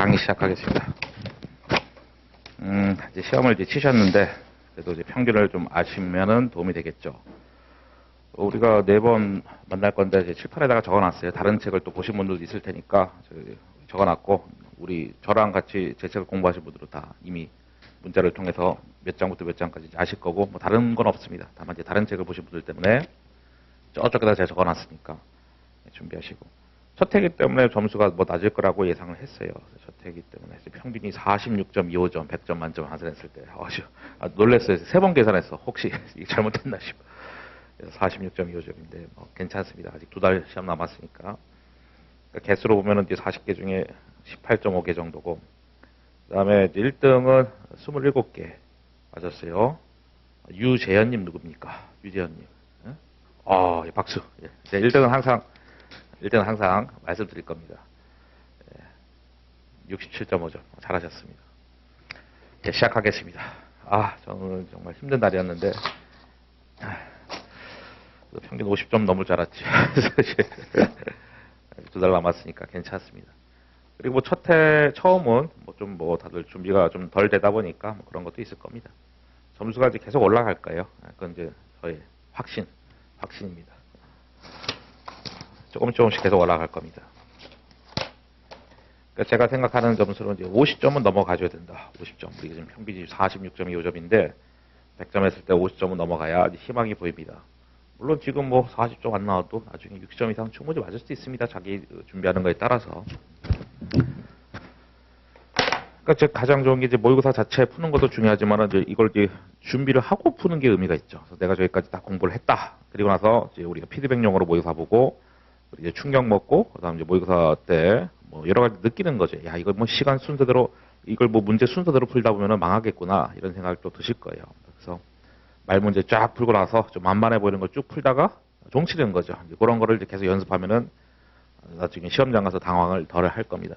강의 시작하겠습니다. 이제 시험을 이제 치셨는데, 그래도 이제 평균을 좀 아시면은 도움이 되겠죠. 우리가 4번 만날 건데, 이제 칠판에다가 적어놨어요. 다른 책을 또 보신 분들도 있을 테니까, 적어놨고, 저랑 같이 제 책을 공부하신 분들은 다 이미 문자를 통해서 몇 장부터 몇 장까지 아실 거고, 뭐 다른 건 없습니다. 다만 이제 다른 책을 보신 분들 때문에 저쪽에다 제가 적어놨으니까 준비하시고. 첫 해기 때문에 점수가 뭐 낮을 거라고 예상을 했어요. 첫 해기 때문에 평균이 46.25점, 100점 만점 환산했을 때 놀랐어요. 3번 계산했어. 혹시 이게 잘못됐나 싶어. 46.25점인데 뭐 괜찮습니다. 아직 2달 시험 남았으니까. 그러니까 개수로 보면은 이제 40개 중에 18.5개 정도고, 그다음에 1등은 27개 맞았어요. 유재현님 누굽니까? 유재현님. 예, 박수. 예. 1등은 항상 말씀드릴 겁니다. 67.5점. 잘하셨습니다. 예, 시작하겠습니다. 저는 정말 힘든 날이었는데, 평균 50점 넘을 줄 알았지. 2달 남았으니까 괜찮습니다. 그리고 뭐 처음은 다들 준비가 좀 덜 되다 보니까 뭐 그런 것도 있을 겁니다. 점수가 이제 계속 올라갈 거예요. 그건 이제 저의 확신입니다. 조금씩 계속 올라갈 겁니다. 그러니까 제가 생각하는 점수는 이제 50점은 넘어가줘야 된다. 50점. 우리 지금 평균이 46.25점인데 100점 했을 때 50점은 넘어가야 희망이 보입니다. 물론 지금 뭐 40점 안 나와도 나중에 60점 이상 충분히 맞을 수도 있습니다. 자기 준비하는 거에 따라서. 그러니까 가장 좋은 게 이제 모의고사 자체 푸는 것도 중요하지만 이제 이걸 이제 준비를 하고 푸는 게 의미가 있죠. 그래서 내가 저기까지 다 공부를 했다. 그리고 나서 이제 우리가 피드백용으로 모의고사 보고 이제 충격 먹고 그다음 이제 모의고사 때 뭐 여러 가지 느끼는 거죠. 야, 이거 뭐 시간 순서대로 이걸 뭐 문제 순서대로 풀다 보면은 망하겠구나 이런 생각을 또 드실 거예요. 그래서 말 문제 쫙 풀고 나서 좀 만만해 보이는 거 쭉 풀다가 종치는 거죠. 이제 그런 거를 이제 계속 연습하면은 나중에 시험장 가서 당황을 덜 할 겁니다.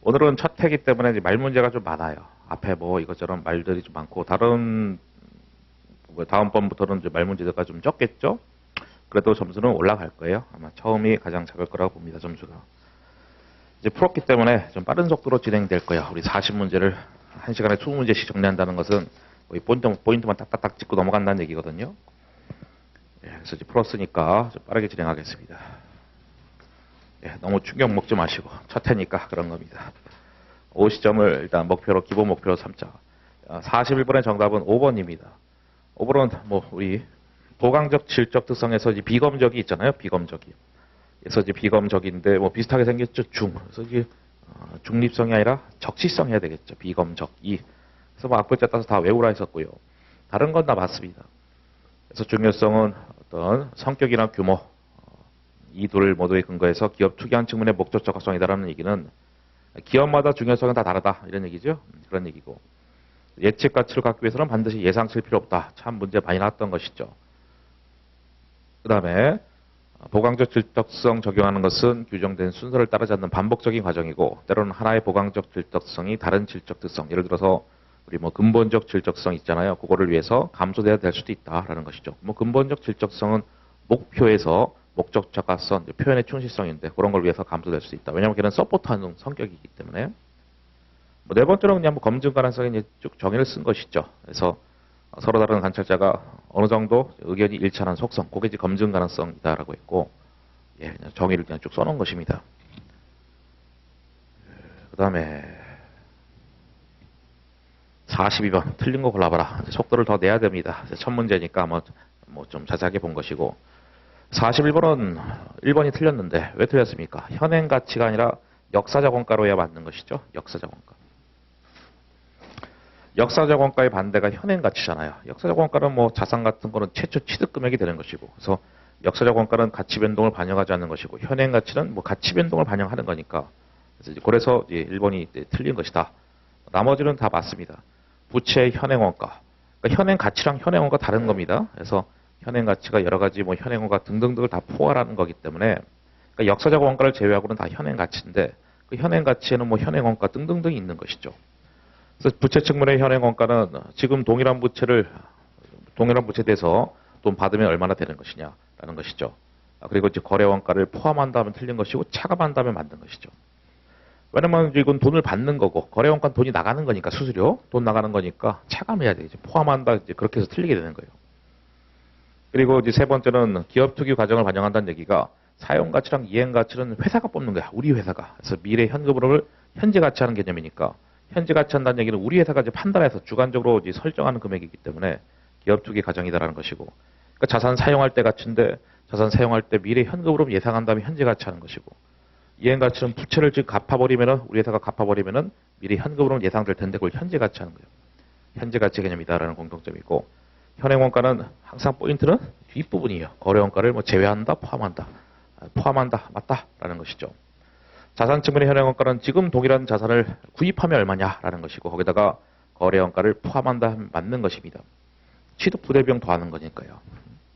오늘은 첫 회기 때문에 이제 말 문제가 좀 많아요. 앞에 뭐 이것저것 말들이 좀 많고 다음번부터는 이제 말 문제가 좀 적겠죠. 그래도 점수는 올라갈 거예요. 아마 처음이 가장 작을 거라고 봅니다. 점수가. 이제 풀었기 때문에 좀 빠른 속도로 진행될 거예요. 우리 40문제를 1시간에 20문제씩 정리한다는 것은 거의 포인트만 딱딱딱 찍고 넘어간다는 얘기거든요. 그래서 이제 풀었으니까 좀 빠르게 진행하겠습니다. 너무 충격 먹지 마시고 첫 해니까 그런 겁니다. 50점을 일단 기본 목표로 삼자. 41번의 정답은 5번입니다. 5번은 뭐 우리 보강적 질적 특성에서 이제 비검적이 있잖아요. 비검적이. 그래서 이제 비검적인데 뭐 비슷하게 생겼죠. 그래서 이제 중립성이 아니라 적시성 해야 되겠죠. 비검적이. 그래서 뭐 악글자 따서 다 외우라 했었고요. 다른 건 다 맞습니다. 그래서 중요성은 어떤 성격이나 규모 이 둘 모두의 근거에서 기업 특이한 측면의 목적적 합성이다라는 얘기는 기업마다 중요성은 다 다르다 이런 얘기죠. 그런 얘기고 예측 가치를 갖기 위해서는 반드시 예상칠 필요 없다. 참 문제 많이 나왔던 것이죠. 그 다음에 보강적 질적성 적용하는 것은 규정된 순서를 따르지 않는 반복적인 과정이고 때로는 하나의 보강적 질적성이 다른 질적 특성 예를 들어서 우리 뭐 근본적 질적성 있잖아요. 그거를 위해서 감소돼야 될 수도 있다라는 것이죠. 뭐 근본적 질적성은 목표에서 목적적 가성 표현의 충실성인데 그런 걸 위해서 감소될 수 있다. 왜냐하면 걔는 서포트하는 성격이기 때문에. 뭐 네 번째로 그냥 뭐 검증 가능성에 쭉 정의를 쓴 것이죠. 그래서 서로 다른 관찰자가 어느 정도 의견이 일치하는 속성, 그게 이제 검증 가능성이다라고 했고, 그냥 정의를 그냥 쭉 써놓은 것입니다. 그 다음에 42번 틀린 거 골라봐라. 속도를 더 내야 됩니다. 첫 문제니까 뭐 좀 자세하게 본 것이고 41번은 1번이 틀렸는데 왜 틀렸습니까? 현행 가치가 아니라 역사적 원가로 해야 맞는 것이죠. 역사적 원가. 역사적 원가의 반대가 현행 가치잖아요. 역사적 원가는 뭐 자산 같은 거는 최초 취득 금액이 되는 것이고, 그래서 역사적 원가는 가치 변동을 반영하지 않는 것이고, 현행 가치는 뭐 가치 변동을 반영하는 거니까. 그래서 이제 1번이 틀린 것이다. 나머지는 다 맞습니다. 부채의 현행 원가. 그러니까 현행 가치랑 현행 원가 다른 겁니다. 그래서 현행 가치가 여러 가지 뭐 현행 원가 등등등을 다 포괄하는 거기 때문에, 그러니까 역사적 원가를 제외하고는 다 현행 가치인데, 그 현행 가치에는 뭐 현행 원가 등등등이 있는 것이죠. 그래서 부채 측면의 현행 원가는 지금 동일한 부채에 대해서 돈 받으면 얼마나 되는 것이냐라는 것이죠. 그리고 이제 거래 원가를 포함한다면 틀린 것이고 차감한다면 맞는 것이죠. 왜냐면 이건 돈을 받는 거고 거래원가는 돈이 나가는 거니까 수수료 돈 나가는 거니까 차감해야 되겠죠. 포함한다 이제 그렇게 해서 틀리게 되는 거예요. 그리고 이제 세 번째는 기업 특유 과정을 반영한다는 얘기가 사용 가치랑 이행 가치는 회사가 뽑는 거야. 우리 회사가. 그래서 미래 현금으로 현재 가치하는 개념이니까 현재 가치한다는 얘기는 우리 회사가 이제 판단해서 주관적으로 이제 설정하는 금액이기 때문에 기업 특유 과정이다라는 것이고. 그러니까 자산 사용할 때 가치인데 자산 사용할 때 미래 현금으로 예상한 다음에 현재 가치하는 것이고. 이행 가치는 부채를 즉 갚아버리면은 우리 회사가 갚아버리면은 미래 현금으로 예상될 텐데 그걸 현재 가치하는 거예요. 현재 가치 개념이다라는 공통점이고 현행 원가는 항상 포인트는 뒷부분이에요. 거래 원가를 뭐 제외한다, 포함한다, 포함한다, 맞다라는 것이죠. 자산 측면의 현행 원가는 지금 동일한 자산을 구입하면 얼마냐라는 것이고 거기다가 거래 원가를 포함한다 맞는 것입니다. 취득 부대비용 더하는 거니까요.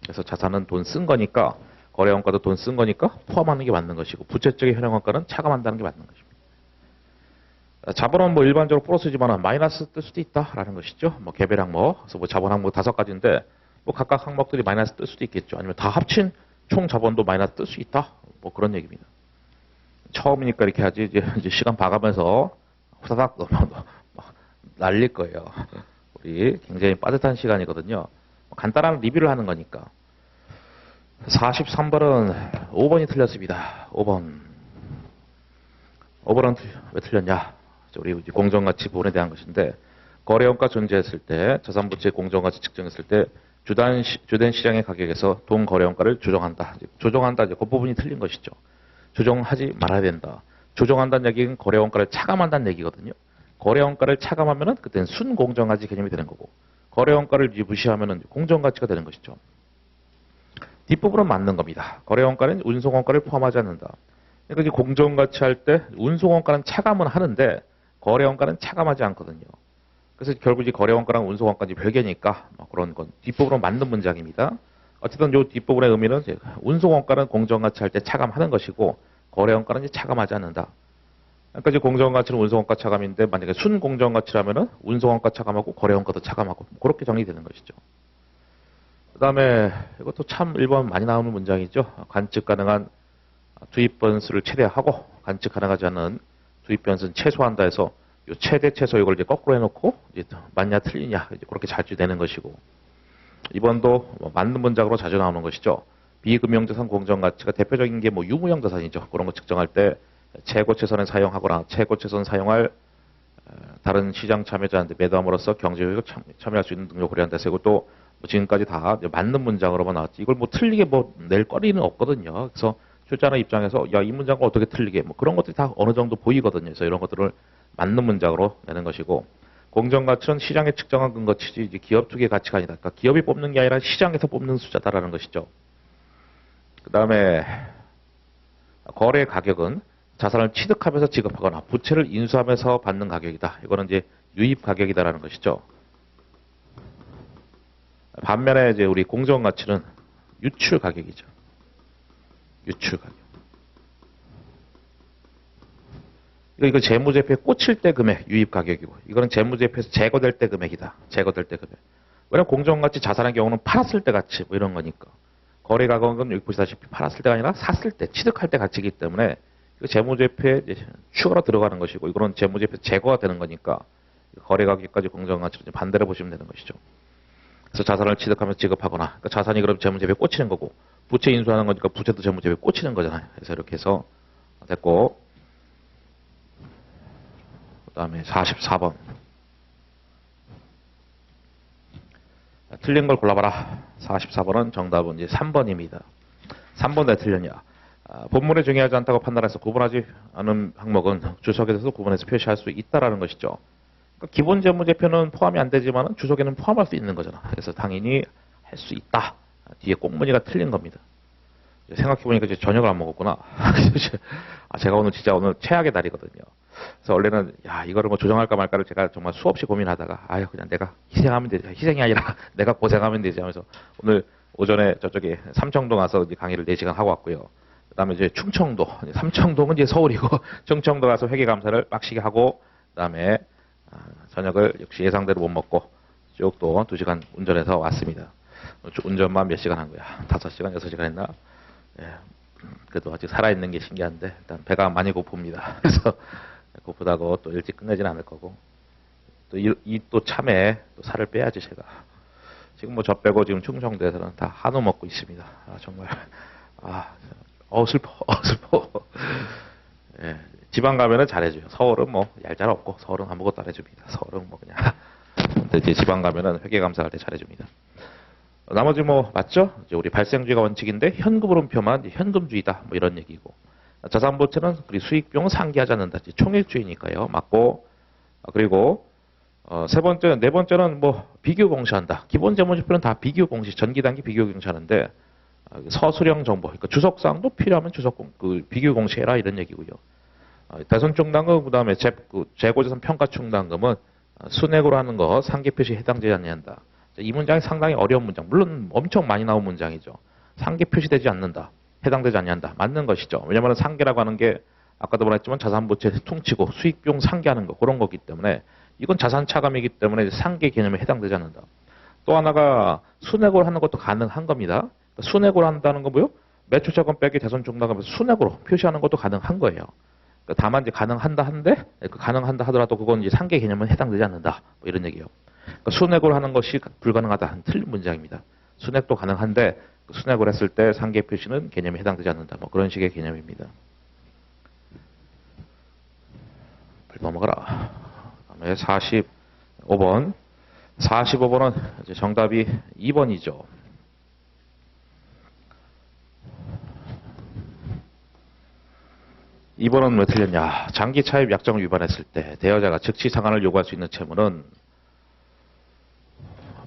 그래서 자산은 돈 쓴 거니까 거래 원가도 돈 쓴 거니까 포함하는 게 맞는 것이고 부채 쪽의 현행 원가는 차감한다는 게 맞는 것입니다. 자본은 뭐 일반적으로 플러스지만 마이너스 뜰 수도 있다라는 것이죠. 뭐 개별 항목, 그래서 뭐 자본 항목 5가지인데 뭐 각각 항목들이 마이너스 뜰 수도 있겠죠. 아니면 다 합친 총 자본도 마이너스 뜰 수 있다. 뭐 그런 얘기입니다. 처음이니까 이렇게 하지 이제 시간 봐가면서 후다닥 날릴 거예요. 우리 굉장히 빠듯한 시간이거든요. 간단한 리뷰를 하는 거니까. 43번은 5번이 틀렸습니다. 5번은 왜 틀렸냐? 우리 공정가치 부분에 대한 것인데 거래원가 존재했을 때 자산부채 공정가치 측정했을 때 주된 시장의 가격에서 돈 거래원가를 조정한다. 조정한다. 그 부분이 틀린 것이죠. 조정하지 말아야 된다. 조정한다는 얘기는 거래원가를 차감한다는 얘기거든요. 거래원가를 차감하면은 그때는 순공정가치 개념이 되는 거고 거래원가를 무시하면은 공정가치가 되는 것이죠. 뒷부분은 맞는 겁니다. 거래원가는 운송원가를 포함하지 않는다. 그러니까 공정가치 할 때 운송원가는 차감은 하는데 거래원가는 차감하지 않거든요. 그래서 결국 이 거래원가랑 운송원가는 별개니까 그런 건 뒷부분은 맞는 문장입니다. 어쨌든 이 뒷부분의 의미는 운송원가는 공정가치 할 때 차감하는 것이고 거래원가는 이제 차감하지 않는다. 그러니까 이제 공정가치는 운송원가 차감인데 만약에 순공정가치라면은 운송원가 차감하고 거래원가도 차감하고 그렇게 정리되는 것이죠. 그 다음에 이것도 참 1번 많이 나오는 문장이죠. 관측 가능한 투입 번수를 최대하고 관측 가능하지 않은 투입 변수는 최소한다 해서 요 최대 최소 이걸 이제 거꾸로 해놓고 이제 맞냐 틀리냐 이제 그렇게 자주 되는 것이고 2번도 뭐 맞는 문장으로 자주 나오는 것이죠. 비금융자산 공정가치가 대표적인 게 뭐 유무형 자산이죠. 그런 거 측정할 때 최고최선을 사용하거나 최고최선 사용할 다른 시장 참여자한테 매도함으로써 경제효익을 참여할 수 있는 능력을 고려한다 해서 이것도 뭐 지금까지 다 맞는 문장으로만 나왔지 이걸 뭐 틀리게 뭐 낼 거리는 없거든요. 그래서 출자나 입장에서 야 이 문장을 어떻게 틀리게 뭐 그런 것들이 다 어느 정도 보이거든요. 그래서 이런 것들을 맞는 문장으로 내는 것이고 공정가치는 시장에 측정한 근거치지 이제 기업 투기의 가치가 아니다. 그러니까 기업이 뽑는 게 아니라 시장에서 뽑는 숫자다라는 것이죠. 그 다음에 거래 가격은 자산을 취득하면서 지급하거나 부채를 인수하면서 받는 가격이다. 이거는 이제 유입 가격이다라는 것이죠. 반면에 이제 우리 공정가치는 유출 가격이죠. 유출 가격. 이거 재무제표에 꽂힐 때 금액 유입 가격이고 이거는 재무제표에서 제거될 때 금액이다. 제거될 때 금액. 왜냐면 공정가치 자산의 경우는 팔았을 때 가치 뭐 이런 거니까. 거래 가격은 여기 보시다시피 팔았을 때가 아니라 샀을 때 취득할 때 가치이기 때문에 재무제표에 추가로 들어가는 것이고 이거는 재무제표 제거가 되는 거니까 거래 가격까지 공정가치로 반대로 보시면 되는 것이죠. 그래서 자산을 취득하면서 지급하거나 그러니까 자산이 그럼 재무제표에 꽂히는 거고 부채 인수하는 거니까 부채도 재무제표에 꽂히는 거잖아요. 그래서 이렇게 해서 됐고 그 다음에 44번 틀린 걸 골라봐라. 44번은 정답은 이제 3번입니다. 3번 왜 틀렸냐. 본문에 중요하지 않다고 판단해서 구분하지 않은 항목은 주석에서 구분해서 표시할 수 있다라는 것이죠. 그러니까 기본 재무제표는 포함이 안 되지만 주석에는 포함할 수 있는 거잖아. 그래서 당연히 할 수 있다. 뒤에 꽁무니가 틀린 겁니다. 생각해보니까 이제 저녁을 안 먹었구나. 제가 오늘 진짜 오늘 최악의 날이거든요. 그래서 원래는 이거를 뭐 조정할까 말까를 제가 정말 수없이 고민하다가 그냥 내가 희생하면 되지. 희생이 아니라 내가 고생하면 되지 하면서 오늘 오전에 저쪽에 삼청동 가서 이제 강의를 4시간 하고 왔고요. 그다음에 이제 충청도, 삼청동은 이제 서울이고 충청도 가서 회계감사를 빡시게 하고 그다음에 저녁을 역시 예상대로 못 먹고 쭉 또 2시간 운전해서 왔습니다. 운전만 몇 시간 한 거야. 5시간, 6시간 했나? 예. 그래도 아직 살아있는 게 신기한데 일단 배가 많이 고픕니다. 그래서 고프다고 또 일찍 끝내지는 않을 거고. 또 이 또 참에 또 살을 빼야지 제가. 지금 뭐 저 빼고 지금 충청도에서는 다 한우 먹고 있습니다. 아, 정말. 아, 슬퍼. 슬퍼. 예, 지방 가면은 잘해줘요. 서울은 뭐 얄짤 없고 서울은 아무것도 안 해줍니다. 서울은 뭐 그냥. 근데 이제 지방 가면은 회계감사할 때 잘해줍니다. 나머지 뭐 맞죠? 이제 우리 발생주의가 원칙인데 현금흐름표만 현금주의다 뭐 이런 얘기고, 자산보채는 우리 수익비용은 상기하지 않는다. 총액주의니까요. 맞고, 그리고 네 번째는 뭐 비교 공시한다. 기본 재무제표는 다 비교 공시, 전기단기 비교 공시하는데 서술형 정보, 그러니까 주석사항도 필요하면 비교 공시해라 이런 얘기고요. 대손충당금, 그다음에 재고자산 평가충당금은 순액으로 하는 거 상계 표시에 해당되지 않는다. 이 문장이 상당히 어려운 문장. 물론 엄청 많이 나온 문장이죠. 상계 표시되지 않는다. 해당되지 않는다. 맞는 것이죠. 왜냐하면 상계라고 하는 게 아까도 말했지만 자산부채 퉁치고 수익비용 상계하는 거 그런 거기 때문에 이건 자산차감이기 때문에 상계 개념에 해당되지 않는다. 또 하나가 순액으로 하는 것도 가능한 겁니다. 순액으로 한다는 건 뭐요? 매출자금 빼기 대손충당금에서 순액으로 표시하는 것도 가능한 거예요. 다만 이제 가능한다 한데 가능한다 하더라도 그건 이제 상계 개념은 해당되지 않는다. 뭐 이런 얘기예요. 순액으로 하는 것이 불가능하다. 틀린 문장입니다. 순액도 가능한데 순액으로 했을 때 상계 표시는 개념에 해당되지 않는다. 뭐 그런 식의 개념입니다. 빨리 넘어가라. 다음에 45번. 45번은 이제 정답이 2번이죠. 2번은 왜 틀렸냐. 장기 차입 약정을 위반했을 때 대여자가 즉시 상환을 요구할 수 있는 채무는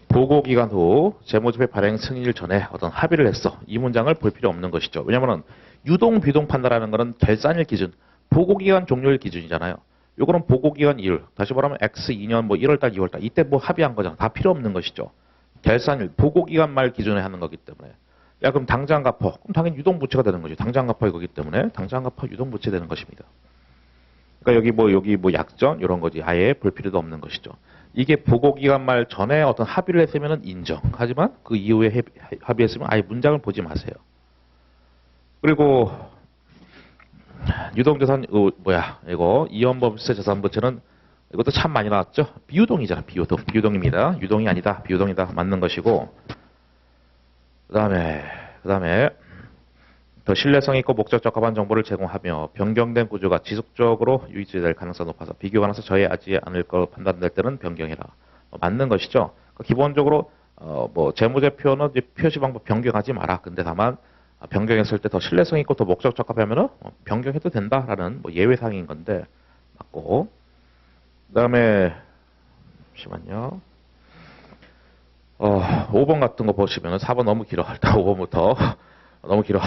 보고기간 후 재무제표 발행 승인일 전에 어떤 합의를 했어. 이 문장을 볼 필요 없는 것이죠. 왜냐하면 유동, 비동 판단하는 것은 결산일 기준, 보고기간 종료일 기준이잖아요. 요거는 보고기간 이율, 다시 말하면 X 2년 뭐 1월달, 2월달 이때 뭐 합의한 거잖아. 다 필요 없는 것이죠. 결산일, 보고기간 말 기준에 하는 거기 때문에. 야, 그럼 당장 갚어. 그럼 당연히 유동부채가 되는 거죠. 당장 갚어 이거기 때문에 당장 갚어 유동부채 되는 것입니다. 그러니까 여기 뭐 약정 이런 거지. 아예 볼 필요도 없는 것이죠. 이게 보고기간 말 전에 어떤 합의를 했으면 인정. 하지만 그 이후에 합의했으면 아예 문장을 보지 마세요. 그리고 유동자산 이거 이연법세 자산부채는 이것도 참 많이 나왔죠. 비유동이잖아. 비유동입니다. 유동이 아니다. 비유동이다. 맞는 것이고, 그다음에 더 신뢰성 있고 목적 적합한 정보를 제공하며 변경된 구조가 지속적으로 유지될 가능성이 높아서 비교 가능성 저해하지 않을 거 판단될 때는 변경해라. 맞는 것이죠. 기본적으로 뭐 재무제표는 표시 방법 변경하지 마라. 근데 다만 변경했을 때 더 신뢰성 있고 더 목적 적합하면은 변경해도 된다라는 뭐 예외 사항인 건데 맞고. 그다음에 잠시만요. 5번 같은 거 보시면은 4번 너무 길어. 일단 5번부터 너무 길어.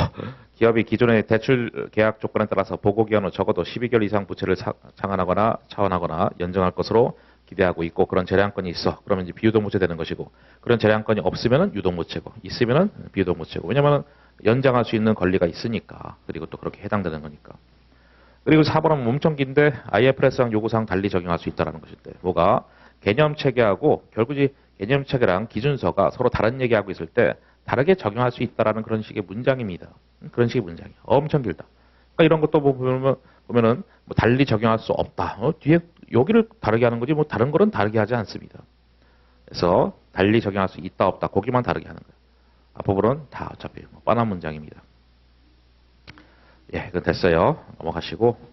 기업이 기존의 대출 계약 조건에 따라서 보고기간 후 적어도 12개월 이상 부채를 상환하거나 차원하거나 연장할 것으로 기대하고 있고 그런 재량권이 있어. 그러면 이제 비유동부채 되는 것이고, 그런 재량권이 없으면은 유동부채고, 있으면은 비유동부채고. 왜냐면은 연장할 수 있는 권리가 있으니까. 그리고 또 그렇게 해당되는 거니까. 그리고 4번은 엄청 긴데 IFRS상 요구사항 달리 적용할 수 있다는 것인데, 뭐가 개념 체계하고 결국 이 개념 체계랑 기준서가 서로 다른 얘기하고 있을 때 다르게 적용할 수 있다라는 그런 식의 문장입니다. 그런 식의 문장이에요. 엄청 길다. 그러니까 이런 것도 보면은 뭐 달리 적용할 수 없다. 뒤에 여기를 다르게 하는 거지 뭐 다른 거는 다르게 하지 않습니다. 그래서 달리 적용할 수 있다 없다 거기만 다르게 하는 거예요. 앞부분은 다 어차피 뭐 뻔한 문장입니다. 예, 그건 됐어요. 넘어가시고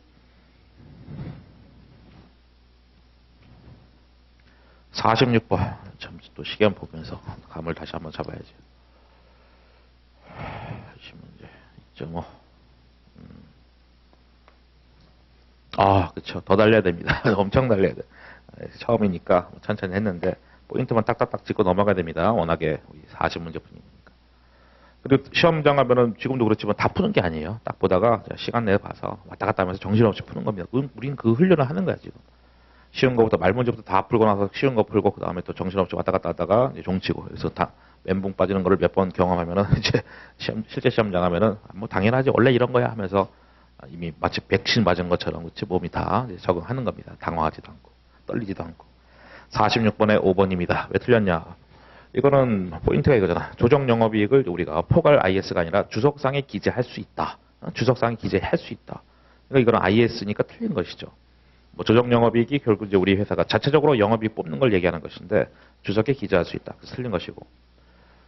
46번 잠시 또 시간 보면서 감을 다시 한번 잡아야지. 문제 2.5. 그쵸. 더 달려야 됩니다. 엄청 달려야 돼. 처음이니까 천천히 했는데 포인트만 딱딱딱 짚고 넘어가야 됩니다. 워낙에 40문제 뿐이니까. 그리고 시험장 가면은 지금도 그렇지만 다 푸는 게 아니에요. 딱 보다가 시간 내에 봐서 왔다 갔다 하면서 정신없이 푸는 겁니다. 우린 그 훈련을 하는 거야 지금. 쉬운 거부터 말문제부터 다 풀고 나서 쉬운 거 풀고 그 다음에 또 정신없이 왔다 갔다 하다가 이제 종치고, 그래서 다 멘붕 빠지는 거를 몇 번 경험하면은 이제 실제 시험장 가면은 뭐 당연하지 원래 이런 거야 하면서 이미 마치 백신 맞은 것처럼 그치 몸이 다 적응하는 겁니다. 당황하지도 않고 떨리지도 않고. 46번에 5번입니다. 왜 틀렸냐? 이거는 포인트가 이거잖아. 조정 영업이익을 우리가 포괄 IS가 아니라 주석상에 기재할 수 있다. 주석상에 기재할 수 있다. 그러니까 이거는 IS니까 틀린 것이죠. 뭐 조정 영업이익이 결국 이제 우리 회사가 자체적으로 영업이익 뽑는 걸 얘기하는 것인데 주석에 기재할 수 있다. 그래서 틀린 것이고.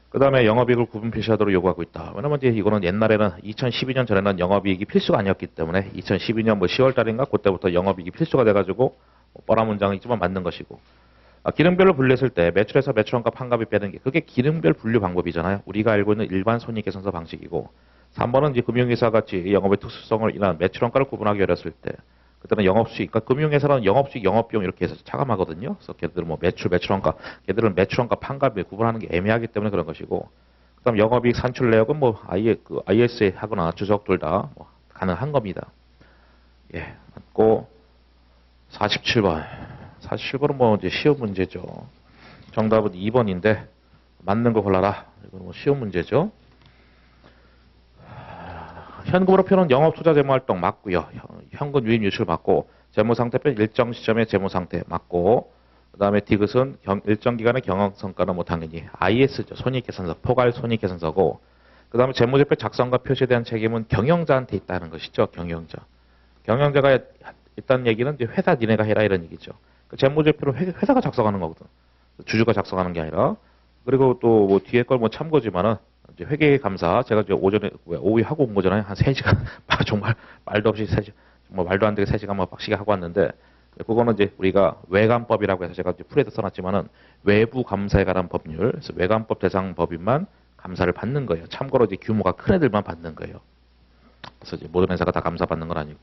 그 다음에 영업이익을 구분 표시하도록 요구하고 있다. 왜냐면 이제 이거는 옛날에는 2012년 전에는 영업이익이 필수가 아니었기 때문에 2012년 뭐 10월 달인가 그때부터 영업이익이 필수가 돼가지고 뻔한 문장이지만 맞는 것이고. 기능별로 분류했을 때 매출에서 매출원가 판가비 빼는 게 그게 기능별 분류 방법이잖아요. 우리가 알고 있는 일반 손익계산서 방식이고 3번은 이제 금융회사 같이 영업의 특수성을 인한 매출원가를 구분하기 어렸을 때 그때는 영업수익, 그러니까 금융회사는 영업수익, 영업비용 이렇게 해서 차감하거든요. 그래서 걔들은 뭐 매출원가, 걔들은 매출원가 판가비 구분하는 게 애매하기 때문에 그런 것이고 그다음 영업이익 산출 내역은 뭐 ISA 하거나 주석 둘 다 뭐 가능한 겁니다. 예, 맞고 47번. 47번은 뭐 이제 쉬운 문제죠. 정답은 2번인데 맞는 거 골라라. 이건 뭐 쉬운 문제죠. 현금으로 표는 영업 투자 재무 활동 맞고요. 현금 유입 유출 맞고 재무 상태표 일정 시점의 재무 상태 맞고 그다음에 디귿은 일정 기간의 경영 성과는 뭐 당연히 IS죠. 손익계산서, 포괄 손익계산서고 그다음에 재무제표 작성과 표시에 대한 책임은 경영자한테 있다는 것이죠. 경영자가 있다는 얘기는 이제 회사 니네가 해라 이런 얘기죠. 재무제표를 회사가 작성하는 거거든. 주주가 작성하는 게 아니라. 그리고 또 뭐 뒤에 걸 뭐 참고지만은 이제 회계감사 제가 이제 오후에 하고 온 거잖아요. 한 3시간 정말 말도 없이 3시간 뭐 말도 안 되게 3시간 뭐 빡시게 하고 왔는데 그거는 이제 우리가 외감법이라고 해서 제가 이제 풀에도 써놨지만은 외부 감사에 관한 법률, 그래서 외감법 대상 법인만 감사를 받는 거예요. 참고로 이제 규모가 큰 애들만 받는 거예요. 그래서 이제 모든 회사가 다 감사 받는 건 아니고.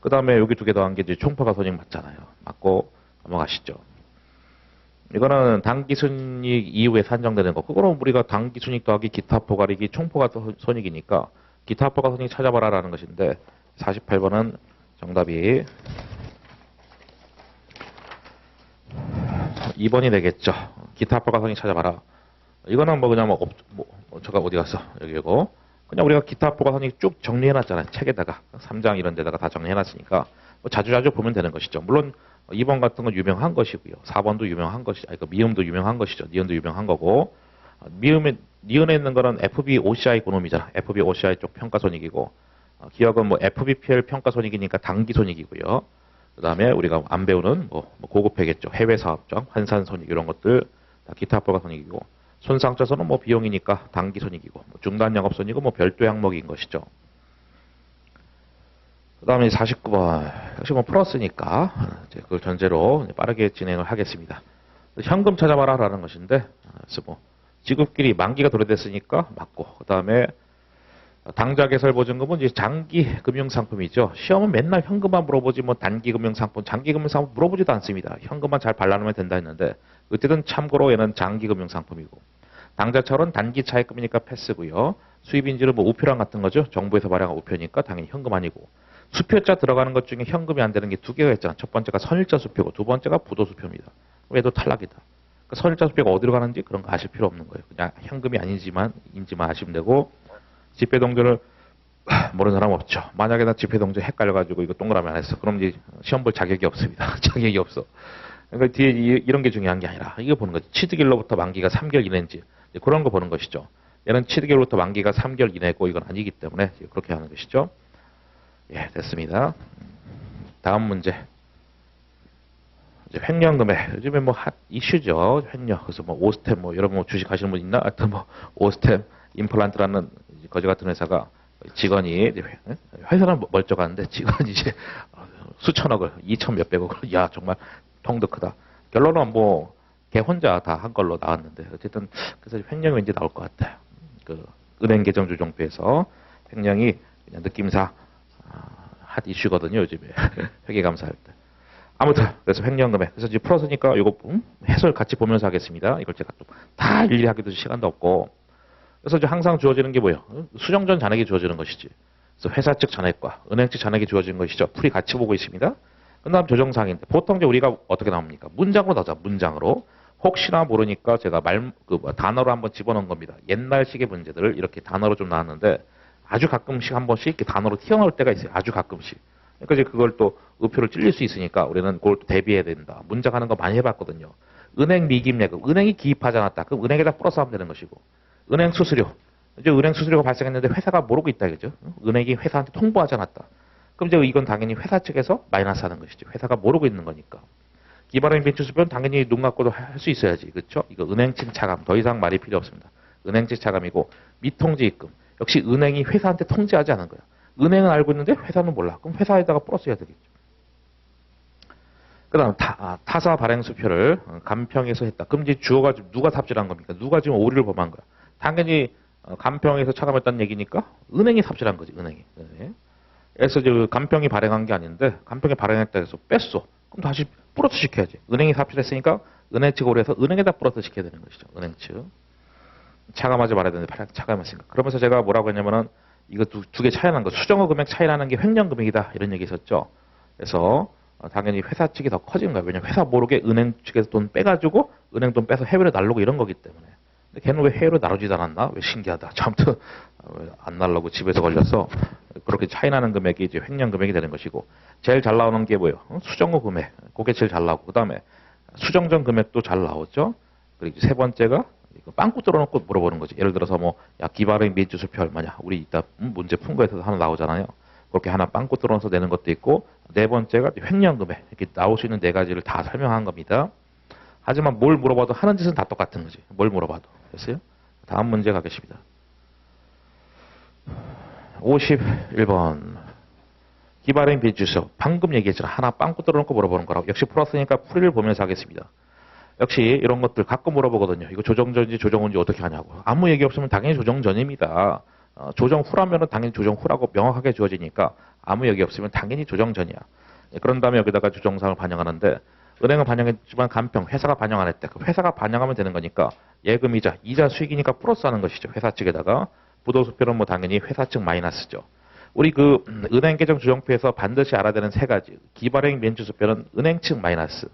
그 다음에 여기 두 개 더한 게 이제 총포가 손익 맞잖아요. 맞고 넘어가시죠. 이거는 당기순이익 이후에 산정되는 거. 그거는 우리가 당기순이익 더하기 기타 포괄이익이 총포가 손익이니까 기타 포괄 손익 찾아봐라 라는 것인데 48번은 정답이 2번이 되겠죠. 기타 포괄 손익 찾아봐라. 이거는 뭐 그냥 제가 어디 갔어? 여기고 그냥 우리가 기타 포괄 손익 쭉 정리해놨잖아요. 책에다가 3장 이런 데다가 다 정리해놨으니까 뭐 자주자주 보면 되는 것이죠. 물론 2번 같은 건 유명한 것이고요. 4번도 유명한 것이죠. 그러니까 미음도 유명한 것이죠. 니은도 유명한 거고 니은에 있는 거는 FBOCI 그놈이잖아. FBOCI 쪽 평가손익이고 기억은 뭐 FBPL 평가손익이니까 당기손익이고요. 그 다음에 우리가 안 배우는 뭐 고급회계죠. 해외사업장, 환산손익 이런 것들 다 기타 포괄손익이고 손상자손은 뭐 비용이니까 당기손익이고 뭐 중단영업손익은 뭐 별도 항목인 것이죠. 그 다음에 49번. 역시 뭐 풀었으니까, 이제 그걸 전제로 빠르게 진행을 하겠습니다. 현금 찾아봐라 라는 것인데, 그래서 뭐, 지급길이 만기가 도래됐으니까 맞고, 그 다음에 당좌 개설 보증금은 이제 장기 금융상품이죠. 시험은 맨날 현금만 물어보지 뭐 단기 금융상품, 장기 금융상품 물어보지도 않습니다. 현금만 잘 발라놓으면 된다 했는데, 어쨌든 참고로 얘는 장기 금융상품이고, 당좌철은 단기 차입금이니까 패스고요. 수입인지는 뭐 우표랑 같은 거죠. 정부에서 발행한 우표니까 당연히 현금 아니고. 수표자 들어가는 것 중에 현금이 안 되는 게 두 개가 있잖아. 첫 번째가 선일자 수표고 두 번째가 부도수표입니다. 얘도 탈락이다. 그러니까 선일자 수표가 어디로 가는지 그런 거 아실 필요 없는 거예요. 그냥 현금이 아니지만 인지만 아시면 되고 집회동전을 모르는 사람 없죠. 만약에 나 집회동전 헷갈려가지고 이거 동그라미 안 했어. 그럼 이제 시험 볼 자격이 없습니다. 자격이 없어. 그러니까 뒤에 이런 게 중요한 게 아니라 이거 보는 거지. 취득일로부터 만기가 3개월 이내인지 그런 거 보는 것이죠. 얘는 취득일로부터 만기가 3개월 이내고 이건 아니기 때문에 그렇게 하는 것이죠. 예, 됐습니다. 다음 문제. 이제 횡령금액. 요즘에 뭐 핫 이슈죠. 횡령. 그래서 뭐 오스템 뭐 여러분 뭐 주식 하시는 분 있나? 하여튼 뭐 오스템 임플란트라는 거지 같은 회사가 직원이 회사는 멀쩡한데 직원이 이제 수천억을 2천 몇백억을 야 정말 통도 크다. 결론은 뭐 걔 혼자 다 한 걸로 나왔는데 어쨌든 그래서 횡령이 왠지 나올 것 같아요. 그 은행 계정 조정표에서 횡령이 그냥 느낌상 핫 이슈거든요, 요즘에. 회계감사할 때. 아무튼, 그래서 횡령금액. 그래서 이제 풀었으니까 이거 해설 같이 보면서 하겠습니다. 이걸 제가 또 다 일일이 하기도 시간도 없고. 그래서 이제 항상 주어지는 게 뭐예요? 수정전 잔액이 주어지는 것이지. 그래서 회사 측 잔액과 은행 측 잔액이 주어지는 것이죠. 풀이 같이 보고 있습니다. 그 다음 조정사항인데, 보통 이제 우리가 어떻게 나옵니까? 문장으로 나오죠, 문장으로. 혹시나 모르니까 제가 단어로 한번 집어넣은 겁니다. 옛날식의 문제들을 이렇게 단어로 좀 나왔는데, 아주 가끔씩 한 번씩 이렇게 단어로 튀어나올 때가 있어요. 아주 가끔씩. 그러니까 이제 그걸 또 의표를 찔릴 수 있으니까 우리는 그걸 또 대비해야 된다. 문장하는 거 많이 해봤거든요. 은행 미기입예금. 은행이 기입하지 않았다. 그럼 은행에다 플러스 하면 되는 것이고. 은행 수수료. 이제 은행 수수료가 발생했는데 회사가 모르고 있다. 그죠? 은행이 회사한테 통보하지 않았다. 그럼 이제 이건 당연히 회사 측에서 마이너스 하는 것이죠. 회사가 모르고 있는 거니까. 기발행 빈투수표는 당연히 눈 감고도 할 수 있어야지. 그렇죠? 이거 은행 측 차감. 더 이상 말이 필요 없습니다. 은행 측 차감이고 미통지 입금. 역시 은행이 회사한테 통지하지 않은 거야. 은행은 알고 있는데 회사는 몰라. 그럼 회사에다가 플러스 해야 되겠죠. 그 다음 타사 발행 수표를 간평에서 했다. 그럼 이제 주어가 누가 삽질한 겁니까? 누가 지금 오류를 범한 거야? 당연히 간평에서 차감했다는 얘기니까 은행이 삽질한 거지. 은행이. 그래서 이제 간평이 발행한 게 아닌데 간평이 발행했다 해서 뺐어. 그럼 다시 플러스 시켜야지. 은행이 삽질했으니까 은행 측 오류해서 은행에다 플러스 시켜야 되는 것이죠. 은행 측. 차감하지 말아야 되는데 차감했으니까. 그러면서 제가 뭐라고 했냐면은 이거 두 개 차이 나는 거. 수정어 금액 차이 나는 게 횡령 금액이다. 이런 얘기 있었죠. 그래서 당연히 회사 측이 더 커진 거야. 왜냐면 회사 모르게 은행 측에서 돈 빼가지고 은행 돈 빼서 해외로 날르고 이런 거기 때문에. 근데 걔는 왜 해외로 나르지도 않았나? 왜 신기하다. 아무튼 안 날르고 집에서 걸려서 그렇게 차이 나는 금액이 이제 횡령 금액이 되는 것이고 제일 잘 나오는 게 뭐예요? 수정후 금액. 그게 제일 잘 나오고 그 다음에 수정 전 금액도 잘 나오죠. 그리고 세 번째가 빵꾸 뚫어놓고 물어보는 거지. 예를 들어서 뭐 야 기발행 미주수표 얼마냐? 우리 이따 문제 푼 거에서 하나 나오잖아요. 그렇게 하나 빵꾸 뚫어서 내는 것도 있고 네 번째가 횡령 금액. 이렇게 나올 수 있는 네 가지를 다 설명한 겁니다. 하지만 뭘 물어봐도 하는 짓은 다 똑같은 거지. 뭘 물어봐도. 됐어요? 다음 문제 가겠습니다. 51번. 기발행 비주수. 방금 얘기했잖아. 하나 빵꾸 뚫어놓고 물어보는 거라고. 역시 플러스니까 풀이를 보면서 하겠습니다. 역시 이런 것들 가끔 물어보거든요. 이거 조정전인지 조정후인지 어떻게 하냐고. 아무 얘기 없으면 당연히 조정전입니다. 조정 후라면은 당연히 조정 후라고 명확하게 주어지니까 아무 얘기 없으면 당연히 조정전이야. 그런 다음에 여기다가 조정사항을 반영하는데 은행은 반영했지만 간평, 회사가 반영 안 했대. 회사가 반영하면 되는 거니까 예금이자, 이자 수익이니까 플러스 하는 것이죠. 회사 측에다가. 부도수표는 뭐 당연히 회사 측 마이너스죠. 우리 그 은행 계정 조정표에서 반드시 알아야 되는 세 가지. 기발행免주수표는 은행 측 마이너스.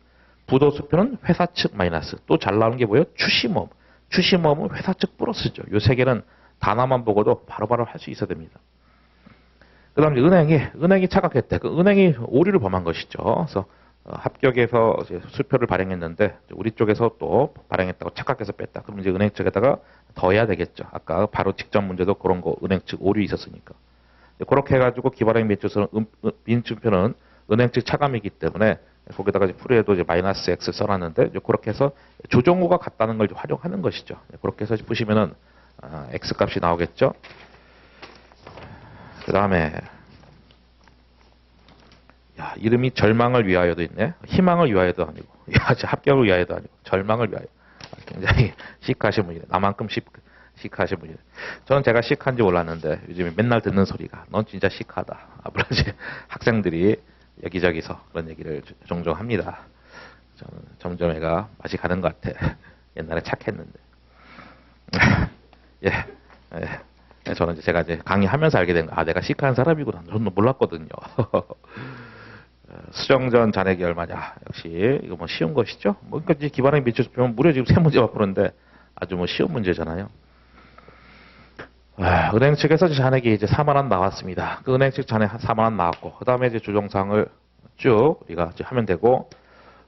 부도수표는 회사 측 마이너스. 또 잘 나오는 게 뭐예요? 추심모음. 추심모음은 회사 측 플러스죠. 요 세 개는 단어만 보고도 바로바로 할 수 있어야 됩니다. 그 다음에 은행이 착각했대. 그 은행이 오류를 범한 것이죠. 그래서 합격해서 수표를 발행했는데 우리 쪽에서 또 발행했다고 착각해서 뺐다. 그럼 이제 은행 측에다가 더 해야 되겠죠. 아까 바로 직전 문제도 그런 거 은행 측 오류 있었으니까. 그렇게 해가지고 기발행 민주표는 은행 측 차감이기 때문에 거기다가 풀이해도 이제 마이너스 X 써놨는데 그렇게 해서 조정후가 같다는 걸 활용하는 것이죠. 그렇게 해서 보시면은 X 값이 나오겠죠. 그 다음에 야, 이름이 절망을 위하여도 있네. 희망을 위하여도 아니고 야, 합격을 위하여도 아니고 절망을 위하여. 굉장히 시크하신 분이네. 나만큼 시크하신 분이네. 저는 제가 시크한지 몰랐는데 요즘에 맨날 듣는 소리가 넌 진짜 시크하다. 물론 이제 학생들이 여기저기서 그런 얘기를 종종 합니다. 저는 점점 애가 맛이 가는 것 같아. 옛날에 착했는데. 예. 저는 이제 제가 이제 강의하면서 알게 된 거. 아, 내가 시크한 사람이구나. 저는 몰랐거든요. 수정전 잔액이 얼마냐. 역시 이거 뭐 쉬운 것이죠. 뭐 그러니까 이제 기반행 미추수표면 무려 지금 세 문제 바꾸는데 아주 뭐 쉬운 문제잖아요. 은행 측에서 잔액이 이제 4만 원 나왔습니다. 그 은행 측 잔액 4만 원 나왔고, 그 다음에 이제 조정사항을 쭉 우리가 이제 하면 되고,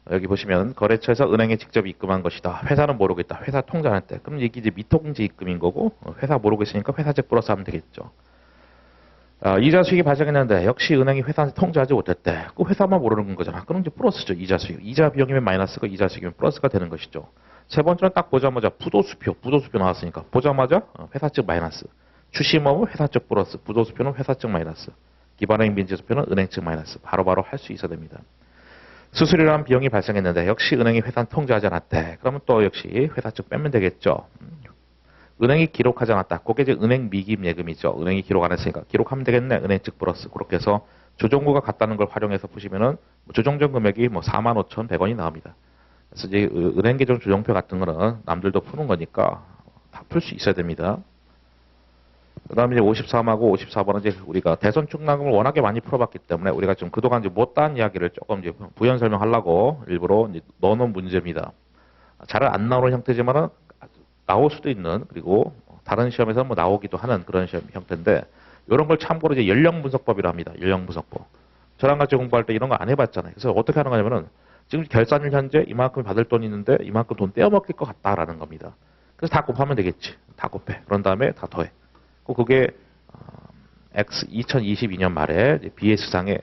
여기 보시면 거래처에서 은행에 직접 입금한 것이다. 회사는 모르고 있다. 회사 통지 안 했대. 그럼 이게 이제 미통지 입금인 거고, 회사 모르고 있으니까 회사 즉 플러스 하면 되겠죠. 이자 수익이 발생했는데 역시 은행이 회사한테 통지하지 못했대. 그 회사만 모르는 거잖아. 그럼 이제 플러스죠. 이자 수익. 이자 비용이면 마이너스고 이자 수익이면 플러스가 되는 것이죠. 세 번째는 딱 보자마자 부도수표 나왔으니까 보자마자 회사 측 마이너스. 추심업은 회사 측 플러스, 부도수표는 회사 측 마이너스, 기반행 민지수표는 은행 측 마이너스. 바로바로 할 수 있어야 됩니다. 수수료라는 비용이 발생했는데 역시 은행이 회사는 통지하지 않았대. 그러면 또 역시 회사 측 빼면 되겠죠. 은행이 기록하지 않았다. 그게 이제 은행 미금 예금이죠. 은행이 기록 안 했으니까 기록하면 되겠네. 은행 측 플러스. 그렇게 해서 조정구가 같다는 걸 활용해서 보시면은 조정전 금액이 뭐 45,100원이 나옵니다. 그래서 이제 은행 계정 조정표 같은 거는 남들도 푸는 거니까 다 풀 수 있어야 됩니다. 그 다음에 이제 53하고 54번은 이제 우리가 대선 충당금을 워낙에 많이 풀어봤기 때문에 우리가 좀 그동안 이제 못다한 이야기를 조금 이제 부연 설명하려고 일부러 이제 넣어놓은 문제입니다. 잘 안 나오는 형태지만은 나올 수도 있는, 그리고 다른 시험에서 뭐 나오기도 하는 그런 시험 형태인데, 이런 걸 참고로 이제 연령 분석법이라 합니다. 연령 분석법. 저랑 같이 공부할 때 이런 거 안 해봤잖아요. 그래서 어떻게 하는 거냐면은 지금 결산일 현재 이만큼 받을 돈이 있는데 이만큼 돈 떼어먹힐 것 같다라는 겁니다. 그래서 다 곱하면 되겠지. 다 곱해. 그런 다음에 다 더해. 그게 X 2022년 말에 BS상의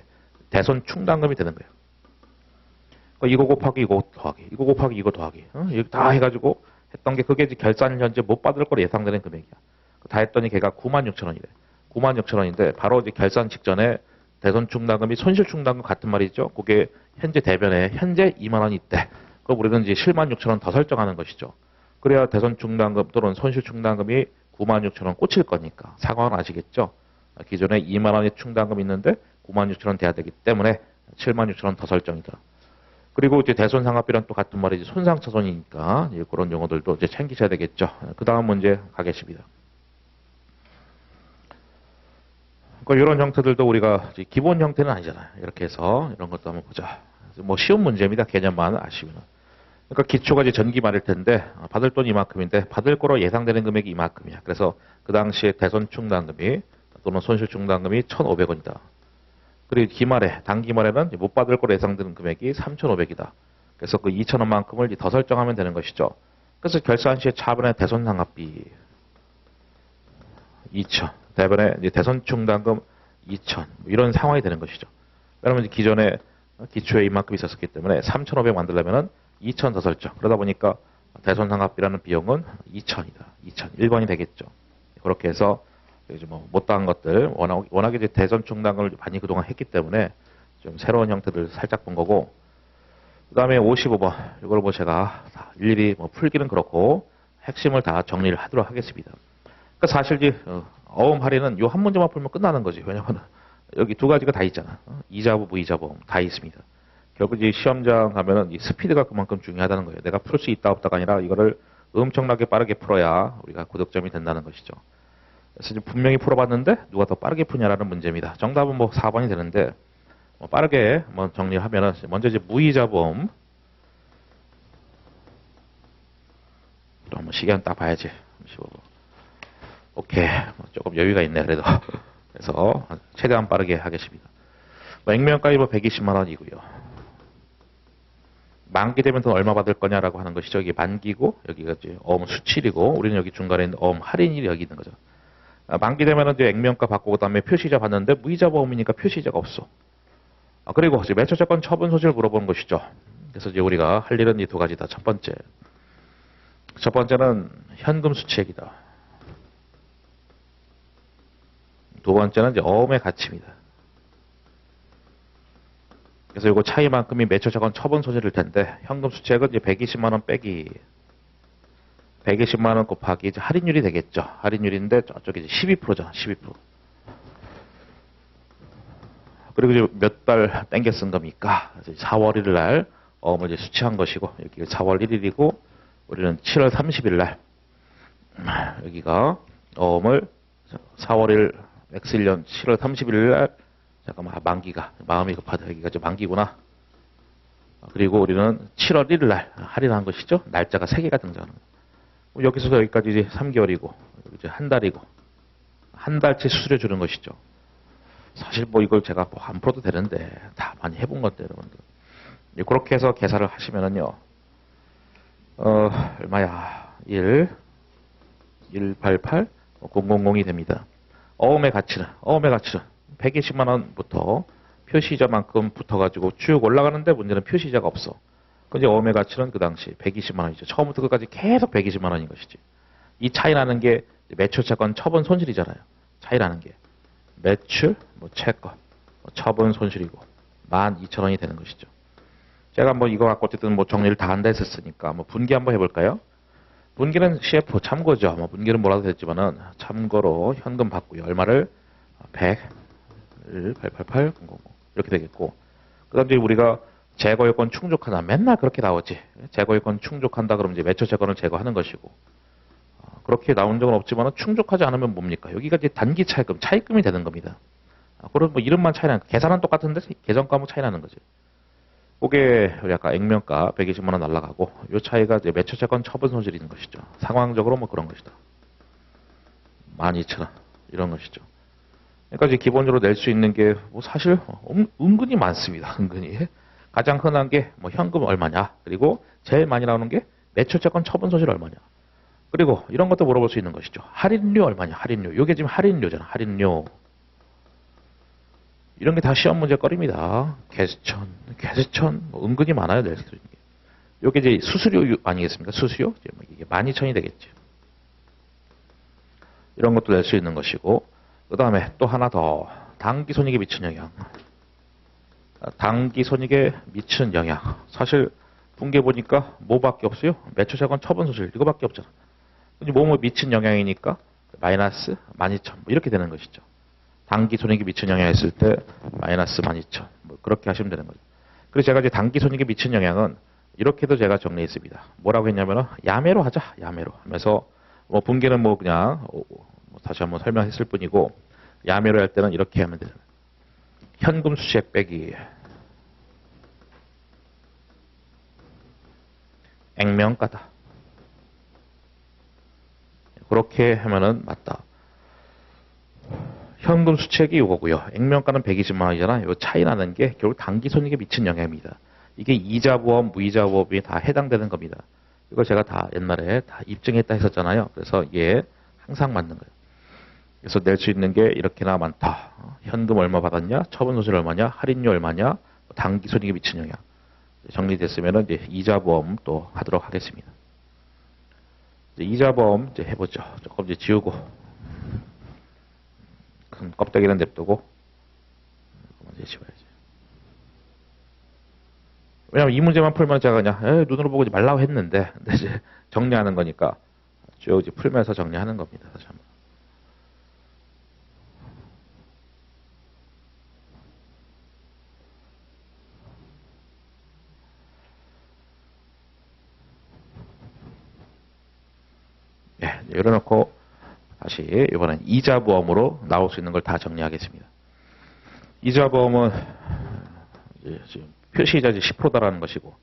대손 충당금이 되는 거예요. 이거 곱하기 이거 더하기, 이거 곱하기 이거 더하기, 이렇게 다 해가지고 했던 게 그게 결산 현재 못 받을 거로 예상되는 금액이야. 다 했더니 걔가 96,000원이래. 96,000원인데 바로 이제 결산 직전에 대손 충당금이 손실 충당금 같은 말이죠. 그게 현재 대변에 현재 2만 원이 있대. 그럼 우리는 이제 76,000원 더 설정하는 것이죠. 그래야 대손 충당금 또는 손실 충당금이 96,000원 꽂힐 거니까. 상황은 아시겠죠? 기존에 2만 원의 충당금이 있는데 96,000원 돼야 되기 때문에 76,000원 더 설정이다. 그리고 이제 대손상각비랑 또 같은 말이지 손상차손이니까 그런 용어들도 이제 챙기셔야 되겠죠. 그 다음 문제 가겠습니다. 이런 형태들도 우리가 기본 형태는 아니잖아요. 이렇게 해서 이런 것도 한번 보자. 뭐 쉬운 문제입니다. 개념만 아시면. 그러니까 기초가 이제 전기 말일 텐데 받을 돈 이만큼인데 받을 거로 예상되는 금액이 이만큼이야. 그래서 그 당시에 대손 충당금이 또는 손실 충당금이 1,500원이다. 그리고 기말에 단기말에는 못 받을 거로 예상되는 금액이 3,500이다. 그래서 그 2,000원만큼을 더 설정하면 되는 것이죠. 그래서 결산 시에 차변의 대손 상각비 2,000, 대변에 이제 대손 충당금 2,000 이런 상황이 되는 것이죠. 왜냐하면 이제 기존에 기초에 이만큼 있었기 때문에 3,500 만들려면은 2,000 더 설정. 그러다 보니까 대손 상각비라는 비용은 2,000이다. 2,000 1번이 되겠죠. 그렇게 해서 이제 뭐 못다한 것들 워낙에 이제 대손 충당금을 많이 그동안 했기 때문에 좀 새로운 형태들 살짝 본 거고. 그다음에 55번 이걸 뭐 제가 일일이 뭐 풀기는 그렇고 핵심을 다 정리를 하도록 하겠습니다. 그러니까 사실 이제 어음 할인은 요 한 문제만 풀면 끝나는 거지. 왜냐면 여기 두 가지가 다 있잖아. 이자부, 무이자보험 다 있습니다. 결국 이제 시험장 가면은 이 스피드가 그만큼 중요하다는 거예요. 내가 풀 수 있다 없다가 아니라 이거를 엄청나게 빠르게 풀어야 우리가 고득점이 된다는 것이죠. 그래서 이제 분명히 풀어봤는데 누가 더 빠르게 푸냐라는 문제입니다. 정답은 뭐 4번이 되는데 뭐 빠르게 뭐 정리하면은 먼저 이제 무이자보험 또 한번 시간 딱 봐야지. 15번. 오케이. 조금 여유가 있네, 그래도. 그래서 최대한 빠르게 하겠습니다. 액면가입은 120만 원이고요. 만기 되면 돈 얼마 받을 거냐라고 하는 것이죠. 이게 만기고, 여기가 이제 어음 수칠이고, 우리는 여기 중간에 있는 어음 할인이 여기 있는 거죠. 만기 되면은 이제 액면가 받고, 그 다음에 표시이자 받는데, 무이자 보험이니까 표시이자가 없어. 그리고 이제 매초채권 처분 소지를 물어보는 것이죠. 그래서 이제 우리가 할 일은 이 두 가지다. 첫 번째는 현금 수취액이다. 두 번째는 이제 어음의 가치입니다. 그래서 이거 차이만큼이 매초채권 처분 소지일 텐데 현금 수취액은 이제 120만 원 빼기 120만 원 곱하기 이제 할인율이 되겠죠. 할인율인데 저쪽에 이제 12%잖아. 12%. 그리고 이제 몇 달 땡겨 쓴 겁니까? 4월 1일 날 어음을 이제 수취한 것이고 여기가 4월 1일이고 우리는 7월 30일 날 여기가 어음을 4월 1일 X1년 7월 31일 날 잠깐만 만기가 마음이 급하다. 여기가 이제 만기구나. 그리고 우리는 7월 1일 날 할인한 것이죠. 날짜가 3개가 등장하는 거예요. 여기서 여기까지 이제 3개월이고 이제 한 달이고 한 달치 수수료 주는 것이죠. 사실 뭐 이걸 제가 뭐 안 풀어도 되는데 다 많이 해본 건데 여러분들. 그렇게 해서 계산을 하시면은요. 얼마야? 188 000이 됩니다. 어음의 가치는 120만 원부터 표시이자만큼 붙어가지고 쭉 올라가는데 문제는 표시이자가 없어. 근데 어음의 가치는 그 당시 120만 원이죠. 처음부터 끝까지 계속 120만 원인 것이지. 이 차이 나는 게 매출채권 처분 손실이잖아요. 차이 나는 게 매출, 뭐 채권, 처분 손실이고 12,000원이 되는 것이죠. 제가 뭐 이거 갖고 어쨌든 뭐 정리를 다 한다 했었으니까 뭐 분기 한번 해볼까요? 분기는 CF 참고죠. 뭐 분기는 뭐라도 됐지만은 참고로 현금 받고요. 얼마를 888 000 이렇게 되겠고. 그다음에 우리가 재고요건 충족하나 맨날 그렇게 나오지. 재고요건 충족한다 그러면 이제 매초채권을 제거하는 것이고. 그렇게 나온 적은 없지만 충족하지 않으면 뭡니까? 여기가 이제 단기 차입금이 되는 겁니다. 그럼 뭐 이름만 차이 나는 계산은 똑같은데 계정 과목 차이 나는 거지. 그게 약간 액면가 120만 원 날라가고 이 차이가 이제 매초채권 처분 손실인 것이죠. 상황적으로 뭐 그런 것이다. 12,000원 이런 것이죠. 그러니까 이제 기본적으로 낼 수 있는 게 뭐 사실 은근히 많습니다. 은근히 가장 흔한 게 뭐 현금 얼마냐, 그리고 제일 많이 나오는 게 매초채권 처분 손실 얼마냐, 그리고 이런 것도 물어볼 수 있는 것이죠. 할인료 얼마냐, 할인료. 이게 지금 할인료잖아. 할인료. 이런 게 다 시험 문제거리입니다. 개수천 뭐 은근히 많아요. 낼 수 있는 게. 요게 이제 수수료 아니겠습니까? 수수료? 이제 뭐 이게 12,000이 되겠죠. 이런 것도 낼 수 있는 것이고, 그 다음에 또 하나 더. 단기 손익에 미치는 영향. 단기 손익에 미치는 영향. 사실 분계 보니까 뭐밖에 없어요? 매초자건 처분 손실 이거밖에 없잖아. 뭐 미친 영향이니까 마이너스 12,000 뭐 이렇게 되는 것이죠. 단기 손익에 미친 영향이 있을 때 마이너스 12,000 뭐 그렇게 하시면 되는 거죠. 그래서 제가 이제 단기 손익에 미친 영향은 이렇게도 제가 정리했습니다. 뭐라고 했냐면은 야매로 하자. 야매로 하면서 뭐 분계는 뭐 그냥 다시 한번 설명했을 뿐이고 야매로 할 때는 이렇게 하면 돼요. 현금 수채액 빼기 액면가다. 그렇게 하면은 맞다. 현금 수채액이 이거고요. 액면가는 120만 원이잖아요. 이 차이 나는 게 결국 단기 손익에 미친 영향입니다. 이게 이자보험, 무이자보험이 다 해당되는 겁니다. 이걸 제가 다 옛날에 다 입증했다 했었잖아요. 그래서 이게 항상 맞는 거예요. 그래서 낼 수 있는 게 이렇게나 많다. 현금 얼마 받았냐? 처분 손실 얼마냐? 할인료 얼마냐? 단기 손익에 미친 영향. 정리됐으면 이제 이자보험 또 하도록 하겠습니다. 이제 이자보험 이제 해보죠. 조금 이제 지우고 큰 껍데기는 냅두고 이제 지워야지. 왜냐면 이 문제만 풀면 제가 그냥 눈으로 보고 말라고 했는데 근데 이제 정리하는 거니까 쭉 이제 풀면서 정리하는 겁니다. 다시 한번. 네, 열어놓고 다시 이번엔 이자보험으로 나올 수 있는 걸 다 정리하겠습니다. 이자보험은 지금 표시이자 10%다라는 것이고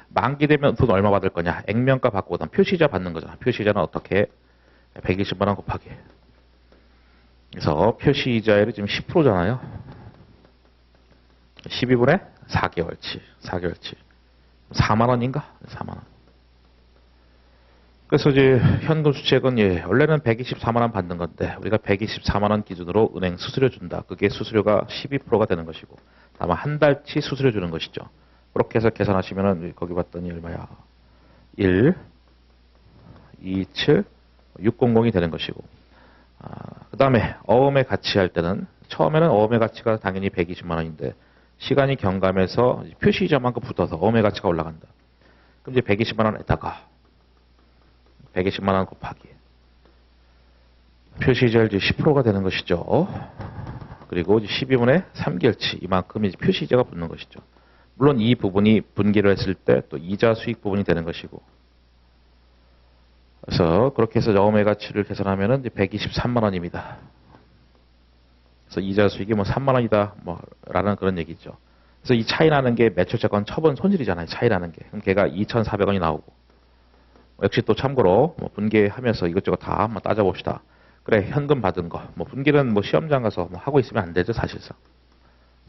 만기되면 돈 얼마 받을 거냐? 액면가 받고 그다음 표시이자 받는 거잖아. 표시이자는 어떻게? 120만 원 곱하기. 그래서 표시이자율이 지금 10%잖아요. 12분의 4개월치. 4만 원인가? 4만 원. 그래서 이제 현금 수채액은 원래는 124만 원 받는 건데 우리가 124만 원 기준으로 은행 수수료 준다. 그게 수수료가 12%가 되는 것이고 다만 한 달치 수수료 주는 것이죠. 그렇게 해서 계산하시면은 거기 봤더니 얼마야? 1, 2, 7, 600이 되는 것이고 그 다음에 어음의 가치 할 때는 처음에는 어음의 가치가 당연히 120만 원인데 시간이 경감해서 표시이자만큼 붙어서 어음의 가치가 올라간다. 그럼 이제 120만 원에다가 120만 원 곱하기 표시이자율 10%가 되는 것이죠. 그리고 12분의 3개월치 이만큼 이제 표시이자가 붙는 것이죠. 물론 이 부분이 분기를 했을 때 또 이자 수익 부분이 되는 것이고 그래서 그렇게 해서 어음의 가치를 계산하면은 123만 원입니다. 그래서 이자 수익이 뭐 3만 원이다 뭐 라는 그런 얘기죠. 그래서 이 차이 나는 게 매초채권 처분 손실이잖아요. 차이 나는 게. 그럼 걔가 2,400원이 나오고 역시 또 참고로 뭐 분개하면서 이것저것 다 한번 따져봅시다. 그래 현금 받은 거 뭐 분기는 뭐 시험장 가서 뭐 하고 있으면 안 되죠 사실상.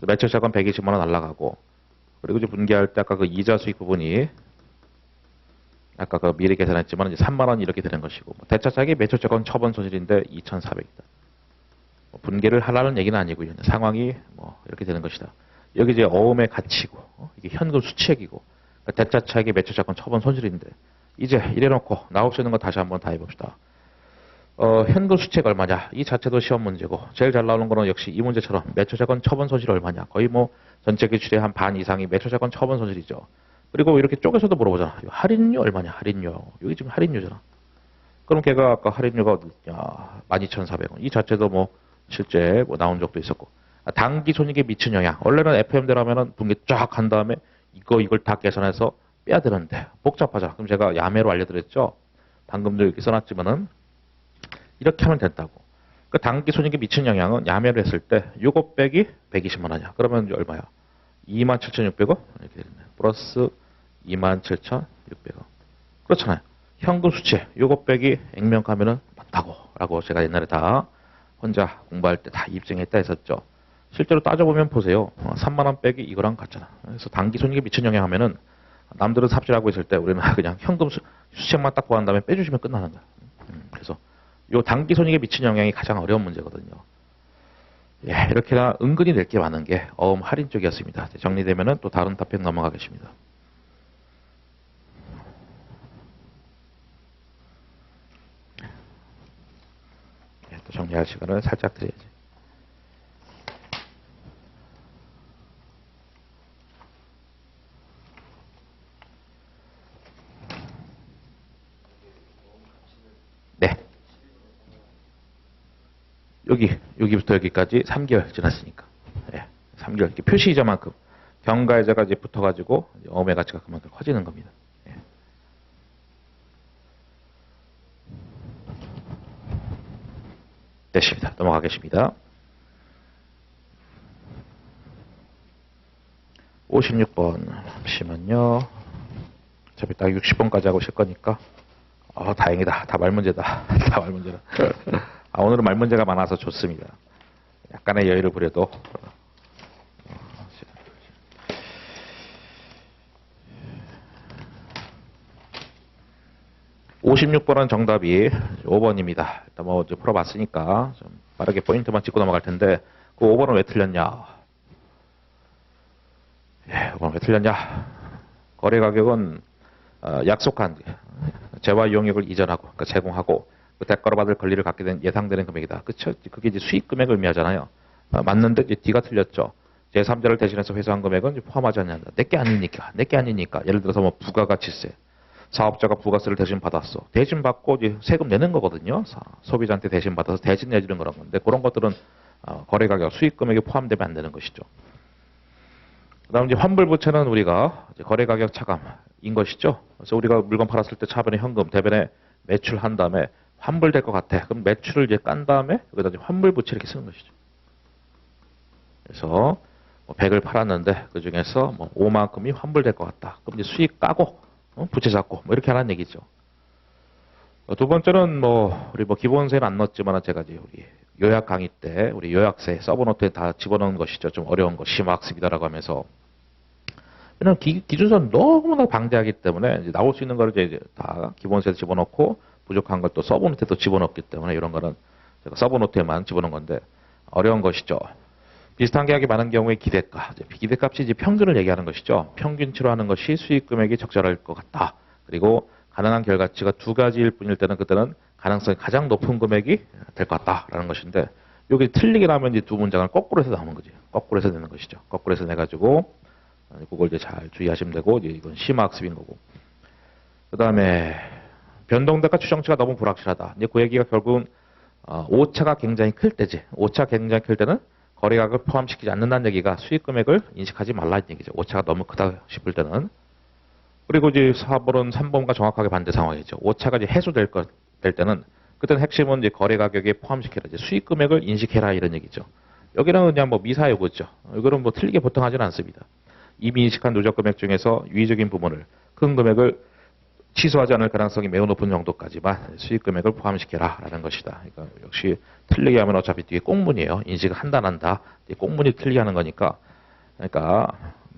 매초채권 120만 원 날라가고 그리고 이제 분개할 때 아까 그 이자 수익 부분이 아까 그 미리 계산했지만 이제 3만 원 이렇게 되는 것이고 뭐 대차차익이 매초채권 처분 손실인데 2,400이다. 뭐 분개를 하라는 얘기는 아니고요. 상황이 뭐 이렇게 되는 것이다. 여기 이제 어음의 가치고 이게 현금 수채액이고 그러니까 대차차익이 매초채권 처분 손실인데 이제 이래놓고 나올 수 있는 거 다시 한번 다 해봅시다. 현금 수채액 얼마냐? 이 자체도 시험 문제고 제일 잘 나오는 거는 역시 이 문제처럼 매초채권 처분 손실 얼마냐? 거의 뭐 전체 기출의 한 반 이상이 매초채권 처분 손실이죠. 그리고 이렇게 쪼개서도 물어보잖아. 할인료 얼마냐? 할인료. 여기 지금 할인료잖아. 그럼 걔가 아까 할인료가 어디냐? 12,400원. 이 자체도 뭐 실제 뭐 나온 적도 있었고. 단기 손익에 미친 영향. 원래는 FM대로 하면은 분기 쫙 한 다음에 이걸 다 계산해서 빼야 되는데 복잡하잖아. 그럼 제가 야매로 알려드렸죠. 방금도 이렇게 써놨지만은 이렇게 하면 된다고. 그 단기 손익에 미친 영향은 야매로 했을 때 요거 빼기 120만 원이야. 그러면 이제 얼마야? 27,600원 이렇게 되겠네. 플러스 27,600원. 그렇잖아요. 현금 수채 요거 빼기 액면가면은 맞다고 라고 제가 옛날에 다 혼자 공부할 때 다 입증했다 했었죠. 실제로 따져보면 보세요. 3만 원 빼기 이거랑 같잖아. 그래서 단기 손익에 미친 영향 하면은 남들은 삽질하고 있을 때 우리는 그냥 현금 수채만 딱 구한 다음에 빼주시면 끝나는 거야. 그래서 요 단기 손익에 미친 영향이 가장 어려운 문제거든요. 예, 이렇게나 은근히 낼 게 많은 게 어음 할인 쪽이었습니다. 정리되면은 또 다른 토픽 넘어가겠습니다. 예, 또 정리할 시간을 살짝 드려야지. 네. 여기부터 여기까지 3개월 지났으니까. 예, 3개월. 이렇게 표시이자만큼. 경과의자가 이제 붙어가지고, 어음의 가치가 그만큼 커지는 겁니다. 예. 됐습니다. 넘어가겠습니다. 56번. 잠시만요. 어차피 딱 60번까지 하고 있을 거니까. 다행이다. 다 말문제다. 다 말문제다. 오늘은 말문제가 많아서 좋습니다. 약간의 여유를 부려도. 56번은 정답이 5번입니다. 일단 뭐 이제 풀어봤으니까 좀 빠르게 포인트만 짚고 넘어갈 텐데, 그 5번은 왜 틀렸냐? 예, 5번은 왜 틀렸냐? 거래 가격은 약속한 재화 이용액을 이전하고, 그러니까 제공하고, 그 대가로 받을 권리를 갖게 된 예상되는 금액이다. 그쵸? 그게 이제 수익 금액을 의미하잖아요. 맞는데 이제 D가 틀렸죠. 제3자를 대신해서 회수한 금액은 포함하지 않는다. 내게 아니니까. 내게 아니니까. 예를 들어서 뭐 부가가치세. 사업자가 부가세를 대신 받았어. 대신 받고 이제 세금 내는 거거든요. 소비자한테 대신 받아서 대신 내주는 거란 건데, 그런 것들은 거래 가격, 수익 금액에 포함되면 안 되는 것이죠. 그다음 이제 환불부채는 우리가 이제 거래 가격 차감인 것이죠. 그래서 우리가 물건 팔았을 때 차변에 현금, 대변에 매출한 다음에 환불될 것 같아. 그럼 매출을 이제 깐 다음에 여기다 이제 환불부채 이렇게 쓰는 것이죠. 그래서 뭐 100을 팔았는데 그 중에서 뭐 5만큼이 환불될 것 같다. 그럼 이제 수익 까고 부채 잡고 뭐 이렇게 하라는 얘기죠. 두 번째는 우리 기본세는 안 넣었지만 제가 이제 우리 요약 강의 때 우리 요약세 서브노트에 다 집어넣은 것이죠. 좀 어려운 거 심화학습이다라고 하면서. 왜냐면 기준서는 너무나 방대하기 때문에 이제 나올 수 있는 거를 이제 다 기본세에 집어넣고 부족한 것도 서브노트에 또 집어넣기 때문에 이런 거는 제가 서브노트에만 집어넣은 건데 어려운 것이죠. 비슷한 계약이 많은 경우에 기대가, 기대값이 이제 평균을 얘기하는 것이죠. 평균치로 하는 것이 수익 금액이 적절할 것 같다. 그리고 가능한 결과치가 두 가지일 뿐일 때는 그때는 가능성이 가장 높은 금액이 될 것 같다라는 것인데, 여기 틀리게 나면 이제 두 문장을 거꾸로 해서 나오는 거지. 거꾸로 해서 내는 것이죠. 거꾸로 해서 내가지고 그걸 이제 잘 주의하시면 되고, 이제 이건 심화학습인 거고. 그 다음에 변동대가 추정치가 너무 불확실하다. 이제 그 얘기가 결국은 오차가 굉장히 클 때지. 오차가 굉장히 클 때는 거래額을 포함시키지 않는다는 얘기가 수익 금액을 인식하지 말라는 얘기죠. 오차가 너무 크다 싶을 때는. 그리고 이제 4번은 3번과 정확하게 반대 상황이죠. 오차가 이제 해소될 될 때는 그때는 핵심은 이제 거래 가격에 포함시켜라. 이제 수익 금액을 인식해라 이런 얘기죠. 여기는 그냥 미사여구죠. 이거는 틀리게 보통 하지는 않습니다. 이미 인식한 누적 금액 중에서 유의적인 부분을 큰 금액을 취소하지 않을 가능성이 매우 높은 정도까지만 수익 금액을 포함시켜라 라는 것이다. 그러니까 역시 틀리게 하면 어차피 뒤에 꽁문이에요. 인식을 한다 안 한다. 꽁문이 틀리게 하는 거니까. 그러니까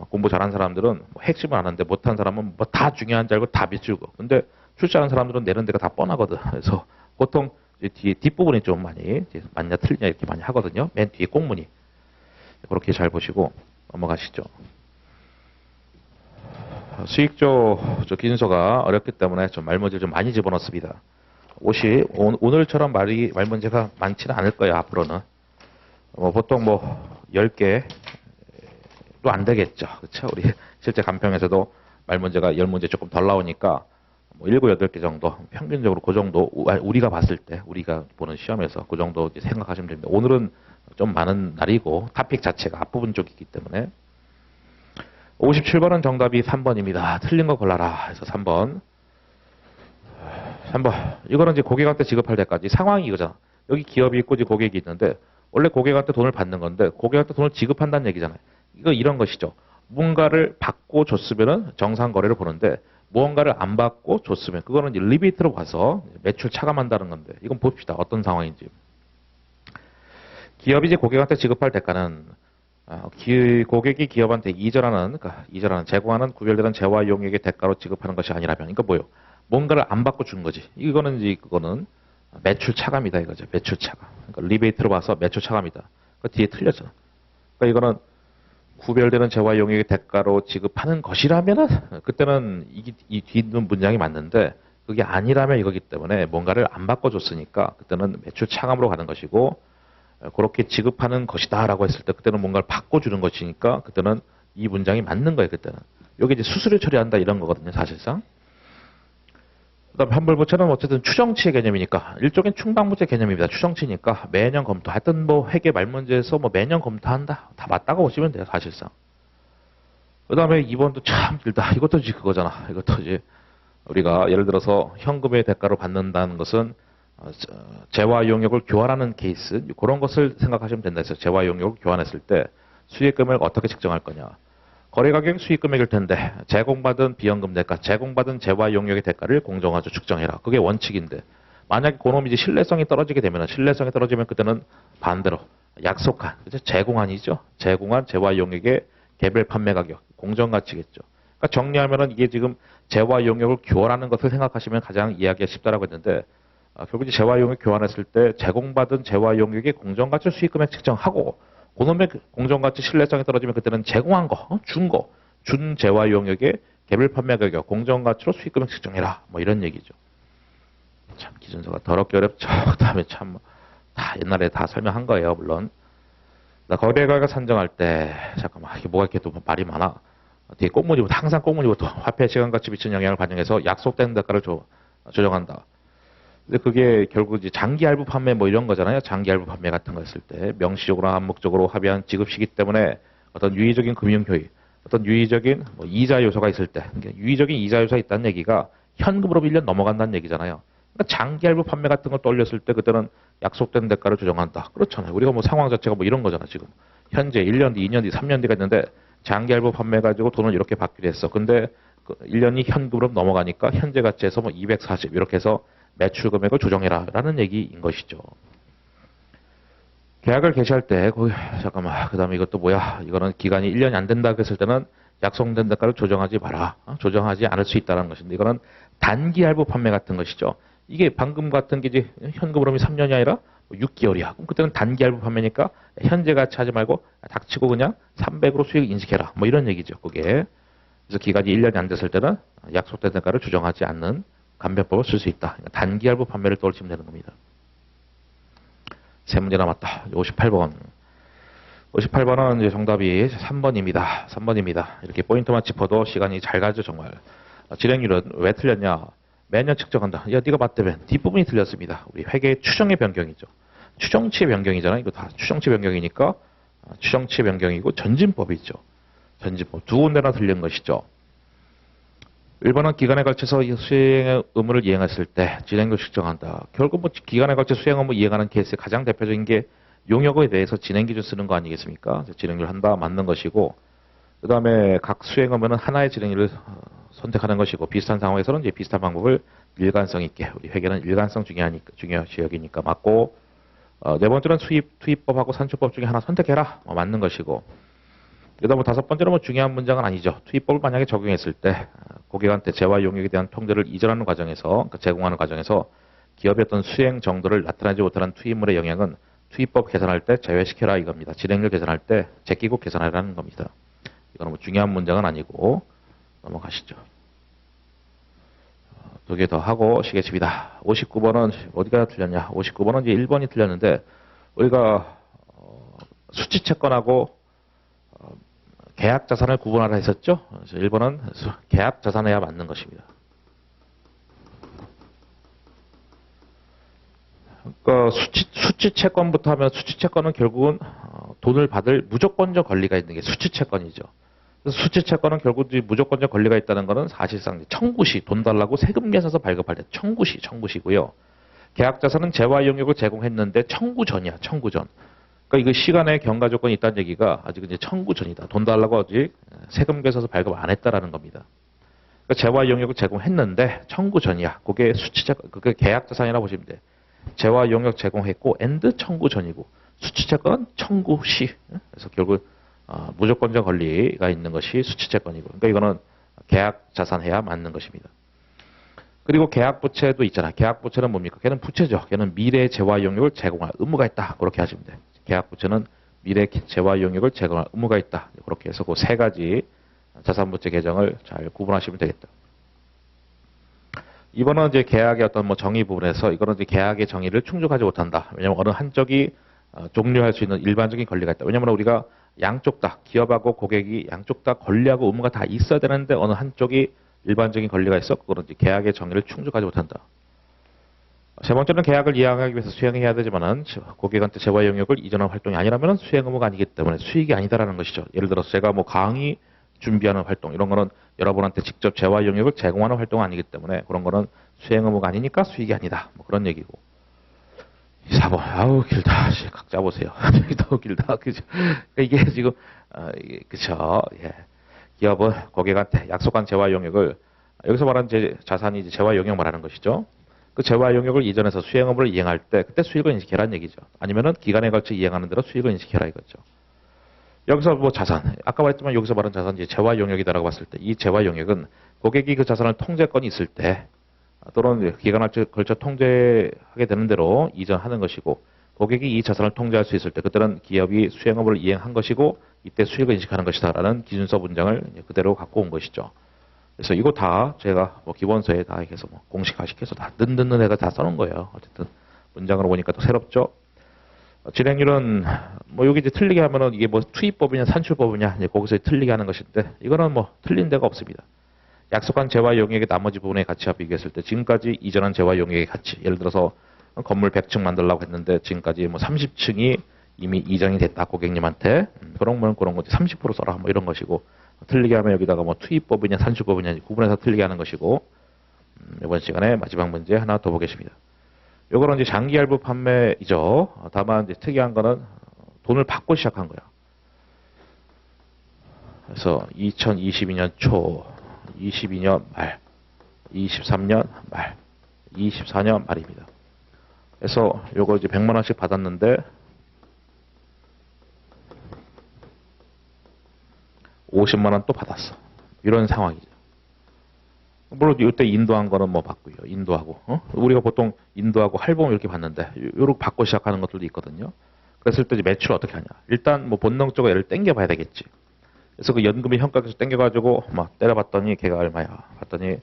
공부 잘한 사람들은 핵심을 아는데 못한 사람은 다 중요한 줄 알고 다 비추고. 근데 출제하는 사람들은 내는 데가 다 뻔하거든. 그래서 보통 뒤에 뒷부분이 좀 많이 맞냐 틀리냐 이렇게 많이 하거든요. 맨 뒤에 꽁문이. 그렇게 잘 보시고 넘어가시죠. 수익조 기준서가 어렵기 때문에 좀 말문제를 좀 많이 집어넣습니다. 오늘처럼 말문제가 많지는 않을 거예요. 앞으로는 보통 10개도 안 되겠죠. 그렇죠? 우리 실제 간평에서도 말문제가 10문제 조금 덜 나오니까 7, 8개 정도 평균적으로 그 정도 우리가 봤을 때 우리가 보는 시험에서 그 정도 생각하시면 됩니다. 오늘은 좀 많은 날이고 토픽 자체가 앞부분 쪽이기 때문에. 57번은 정답이 3번입니다. 틀린 거 골라라 해서 3번. 이거는 이제 고객한테 지급할 때까지 상황이 이거잖아. 여기 기업이 있고 이제 고객이 있는데 원래 고객한테 돈을 받는 건데 고객한테 돈을 지급한다는 얘기잖아요. 이런 것이죠. 뭔가를 받고 줬으면은 정상 거래를 보는데 무언가를 안 받고 줬으면 그거는 이제 리베이트로 봐서 매출 차감한다는 건데 이건 봅시다. 어떤 상황인지. 기업이 이제 고객한테 지급할 대가는 고객이 기업한테 이전하는 제공하는 구별되는 재화 이용액의 대가로 지급하는 것이 아니라면, 그러니까 뭐요? 뭔가를 안 받고 준 거지. 그거는 매출 차감이다 이거죠. 매출 차감. 그러니까 리베이트로 봐서 매출 차감이다. 그 뒤에 틀렸잖아. 그러니까 이거는 구별되는 재화 용역의 대가로 지급하는 것이라면은 그때는 이 뒤있는 문장이 맞는데 그게 아니라면 이거기 때문에 뭔가를 안 바꿔줬으니까 그때는 매출 차감으로 가는 것이고 그렇게 지급하는 것이다라고 했을 때 그때는 뭔가를 바꿔주는 것이니까 그때는 이 문장이 맞는 거예요. 그때는 여기 이제 수수료 처리한다 이런 거거든요. 사실상. 그다음 환불부채는 어쨌든 추정치의 개념이니까 일종의 충당부채 개념입니다. 추정치니까 매년 검토. 하여튼 뭐 회계 말문제에서 뭐 매년 검토한다. 다 맞다고 보시면 돼요. 사실상. 그다음에 2번도 참 길다. 이것도 이제 그거잖아. 이것도 이제 우리가 예를 들어서 현금의 대가로 받는다는 것은 재화 용역을 교환하는 케이스 그런 것을 생각하시면 된다 해서 재화 용역을 교환했을 때 수익 금액을 어떻게 측정할 거냐. 거래가격 수익 금액일 텐데 제공받은 비현금 대가, 제공받은 재화 용역의 대가를 공정하게 측정해라. 그게 원칙인데 만약에 그놈이 이제 신뢰성이 떨어지게 되면 신뢰성이 떨어지면 그때는 반대로 약속한 제공안이죠. 제공한 재화 용역의 개별 판매 가격, 공정가치겠죠. 그러니까 정리하면은 이게 지금 재화 용역을 교환하는 것을 생각하시면 가장 이해하기가 쉽다라고 했는데 결국 이제 재화 용역 교환했을 때 제공받은 재화 용역의 공정가치 수익 금액 측정하고 그놈의 공정가치 신뢰성이 떨어지면 그때는 제공한 거, 준 재화 용역의 개별 판매 가격, 공정가치로 수익금액 측정해라. 뭐 이런 얘기죠. 참 기준서가 더럽게 어렵죠. 그다음에 참 다 옛날에 다 설명한 거예요. 물론 거래가격 산정할 때 잠깐만 이게 뭐가 이렇게 또 말이 많아. 뒤에 꼭무늬부터 항상 꼭무늬부터 화폐 시간가치 미치는 영향을 반영해서 약속된 대가를 조정한다. 근데 그게 결국 이제 장기 할부 판매 뭐 이런 거잖아요. 장기 할부 판매 같은 거 했을 때 명시적으로 암묵적으로 합의한 지급 시기 때문에 어떤 유의적인 금융 효익, 어떤 유의적인 뭐 이자 요소가 있을 때 유의적인 이자 요소가 있다는 얘기가 현금으로 1년 넘어간다는 얘기잖아요. 그러니까 장기 할부 판매 같은 걸 떠올렸을 때 그때는 약속된 대가를 조정한다. 그렇잖아요. 우리가 뭐 상황 자체가 뭐 이런 거잖아. 지금 현재 1년 뒤, 2년 뒤, 3년 뒤가 있는데 장기 할부 판매 가지고 돈을 이렇게 받기로 했어. 근데 그 1년이 현금으로 넘어가니까 현재 가치에서 뭐 240 이렇게 해서 매출 금액을 조정해라 라는 얘기인 것이죠. 계약을 개시할 때 잠깐만 그 다음에 이것도 뭐야 이거는 기간이 1년이 안 된다 했을 때는 약속된 대가를 조정하지 마라. 조정하지 않을 수 있다는 것인데 이거는 단기 할부 판매 같은 것이죠. 이게 방금 같은 게 이제 현금으로 3년이 아니라 6개월이야. 그럼 그때는 단기 할부 판매니까 현재 가치 하지 말고 닥치고 그냥 300으로 수익 인식해라. 뭐 이런 얘기죠. 그게. 그래서 기간이 1년이 안 됐을 때는 약속된 대가를 조정하지 않는 감변법을 쓸 수 있다. 단기 할부 판매를 떠올리시면 되는 겁니다. 세 문제 남았다. 58번. 58번은 이제 정답이 3번입니다. 3번입니다. 이렇게 포인트만 짚어도 시간이 잘 가죠, 정말. 진행률은 왜 틀렸냐? 매년 측정한다. 야, 네가 맞다며. 뒷부분이 틀렸습니다. 우리 회계의 추정의 변경이죠. 추정치의 변경이잖아요. 이거 다 추정치 변경이니까 추정치 변경이고 전진법이 있죠. 전진법. 두 군데나 틀린 것이죠. 1번은 기간에 걸쳐서 수행 의무를 이행했을 때 진행률 측정한다. 결국 뭐 기간에 걸쳐 수행 의무 이행하는 케이스의 가장 대표적인 게 용역에 대해서 진행 기준 쓰는 거 아니겠습니까? 진행률 한다 맞는 것이고 그 다음에 각 수행 의무는 하나의 진행률을 선택하는 것이고 비슷한 상황에서는 이제 비슷한 방법을 일관성 있게 우리 회계는 일관성 중요한 지역이니까 맞고 네 번째는 투입법하고 산출법 중에 하나 선택해라 맞는 것이고 그다음 다섯 번째로 뭐 중요한 문장은 아니죠. 투입법을 만약에 적용했을 때 고객한테 재화 용역에 대한 통제를 이전하는 과정에서 그러니까 제공하는 과정에서 기업의 어떤 수행 정도를 나타나지 못하는 투입물의 영향은 투입법 계산할 때 제외시켜라 이겁니다. 진행률 계산할 때 제끼고 계산하라는 겁니다. 이거는 뭐 중요한 문장은 아니고 넘어가시죠. 두 개 더 하고 시계칩니다. 59번은 어디가 틀렸냐? 59번은 이제 1번이 틀렸는데 우리가 수취채권하고 계약 자산을 구분하라 했었죠. 그래서 1번은 계약 자산해야 맞는 것입니다. 그러니까 수취채권부터 하면 수취채권은 결국은 돈을 받을 무조건적 권리가 있는 게 수취채권이죠. 그래서 수취채권은 결국 무조건적 권리가 있다는 것은 사실상 청구시 돈 달라고 세금 내서서 발급할 때 청구시고요. 계약자산은 재화 용역을 제공했는데 청구 전이야. 청구 전. 그러니까 이거 시간의 경과 조건이 있다는 얘기가 아직 이제 청구 전이다. 돈 달라고 아직 세금 계서서 발급 안 했다라는 겁니다. 그러니까 재화 용역을 제공했는데 청구 전이야. 그게 수취채권, 그게 계약자산이라고 보시면 돼. 재화 용역 제공했고 엔드 청구 전이고 수취채권은 청구 시. 그래서 결국 무조건적 권리가 있는 것이 수취채권이고 그러니까 이거는 계약 자산해야 맞는 것입니다. 그리고 계약부채도 있잖아. 계약부채는 뭡니까? 걔는 부채죠. 걔는 미래 재화 용역을 제공할 의무가 있다. 그렇게 하시면 돼. 계약부채는 미래 재화 용역을 제공할 의무가 있다. 그렇게 해서 그 세 가지 자산부채 계정을 잘 구분하시면 되겠다. 이번은 이제 계약의 어떤 뭐 정의 부분에서 이거는 이제 계약의 정의를 충족하지 못한다. 왜냐하면 어느 한쪽이 종료할 수 있는 일반적인 권리가 있다. 왜냐하면 우리가 양쪽 다 기업하고 고객이 양쪽 다 권리하고 의무가 다 있어야 되는데 어느 한쪽이 일반적인 권리가 있어 그거는 이제 계약의 정의를 충족하지 못한다. 세 번째는 계약을 이행하기 위해서 수행해야 되지만은 고객한테 재화 용역을 이전한 활동이 아니라면 수행 의무가 아니기 때문에 수익이 아니다라는 것이죠. 예를 들어서 제가 뭐 강의 준비하는 활동 이런 거는 여러분한테 직접 재화 용역을 제공하는 활동은 아니기 때문에 그런 거는 수행 의무가 아니니까 수익이 아니다. 뭐 그런 얘기고. 4번 아우 길다. 각자 보세요. 너무 길다. 그죠? 이게 지금 그쵸. 예. 기업은 고객한테 약속한 재화 용역을 여기서 말하는 자산이 이제 재화 용역 말하는 것이죠. 그 재화 용역을 이전해서 수행 의무를 이행할 때 그때 수익을 인식해라는 얘기죠. 아니면은 기간에 걸쳐 이행하는 대로 수익을 인식해라 이거죠. 여기서 뭐 자산, 아까 말했지만 여기서 말하는 자산이 재화 용역이다라고 봤을 때 이 재화 용역은 고객이 그 자산을 통제권이 있을 때 또는 기간에 걸쳐 통제하게 되는 대로 이전하는 것이고 고객이 이 자산을 통제할 수 있을 때 그때는 기업이 수행 의무를 이행한 것이고 이때 수익을 인식하는 것이다라는 기준서 문장을 그대로 갖고 온 것이죠. 그래서 이거 다 제가 뭐 기본서에 다 해서 뭐 공식화시켜서 다 넣는 애가 다 써놓은 거예요. 어쨌든 문장으로 보니까 또 새롭죠. 진행률은 뭐 여기 이제 틀리게 하면은 이게 뭐 투입법이냐 산출법이냐 이제 거기서 틀리게 하는 것인데 이거는 뭐 틀린 데가 없습니다. 약속한 재화 용역의 나머지 부분의 가치와 비교했을 때 지금까지 이전한 재화 용역의 가치 예를 들어서 건물 100층 만들려고 했는데 지금까지 뭐 30층이 이미 이전이 됐다 고객님한테 그런 거 30% 써라 뭐 이런 것이고 틀리게 하면 여기다가 뭐 투입법이냐 산출법이냐 구분해서 틀리게 하는 것이고 이번 시간에 마지막 문제 하나 더 보겠습니다. 요거는 이제 장기 할부 판매이죠. 다만 이제 특이한 거는 돈을 받고 시작한 거야. 그래서 2022년 초, 22년 말, 23년 말, 24년 말입니다. 그래서 요거 이제 100만 원씩 받았는데 50만 원 또 받았어. 이런 상황이죠. 물론 이때 인도한 거는 뭐 받고요. 인도하고 우리가 보통 인도하고 할부금 이렇게 받는데 요렇게 받고 시작하는 것들도 있거든요. 그랬을 때 이제 매출을 어떻게 하냐. 일단 뭐 본능적으로 얘를 땡겨봐야 되겠지. 그래서 그 연금의 현가에서 땡겨가지고 막 때려봤더니 걔가 얼마야. 봤더니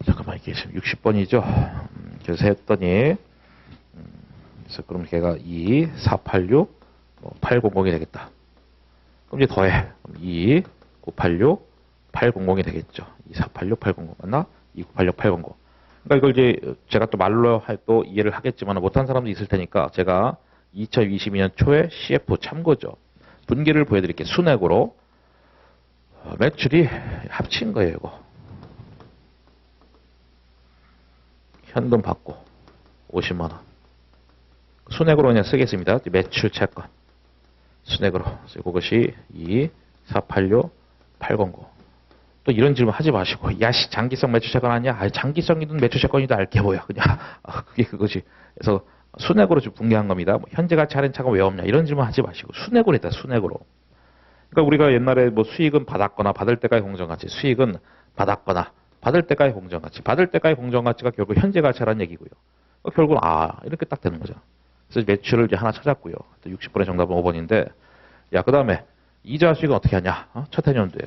잠깐만 이게 지금 60번이죠. 그래서 했더니 그래서 그럼 걔가 2, 4, 8, 6, 800이 되겠다. 그럼 이제 더해. 그럼 2, 9, 8, 6, 800이 되겠죠. 2, 4, 8, 6, 800 맞나? 2, 9, 8, 6, 800. 그러니까 이걸 이제 제가 또 말로 또 이해를 하겠지만 못한 사람도 있을 테니까 제가 2022년 초에 CF 참고죠. 분기를 보여드릴게요. 순액으로. 매출이 합친 거예요. 이거. 현금 받고 50만 원. 순액으로 그냥 쓰겠습니다. 매출 채권. 순액으로. 그래서 그것이 2, 4, 8, 6, 800. 또 이런 질문 하지 마시고 야씨 장기성 매출 채권 아니야? 아니, 장기성이든 매출 채권이든 알게 뭐야 그냥 그게 그것이. 그래서 순액으로 좀 분개한 겁니다. 뭐 현재 가치 할인 차가 왜 없냐 이런 질문 하지 마시고 순액으로 했다. 순액으로. 그러니까 우리가 옛날에 뭐 수익은 받았거나 받을 때까지 공정가치, 수익은 받았거나 받을 때까지 공정가치, 받을 때까지 공정가치가 결국 현재 가치라는 얘기고요. 결국은 이렇게 딱 되는 거죠. 그래서 매출을 이제 하나 찾았고요. 60번의 정답은 5번인데 야 그다음에 이자 수익은 어떻게 하냐? 첫 해년도에.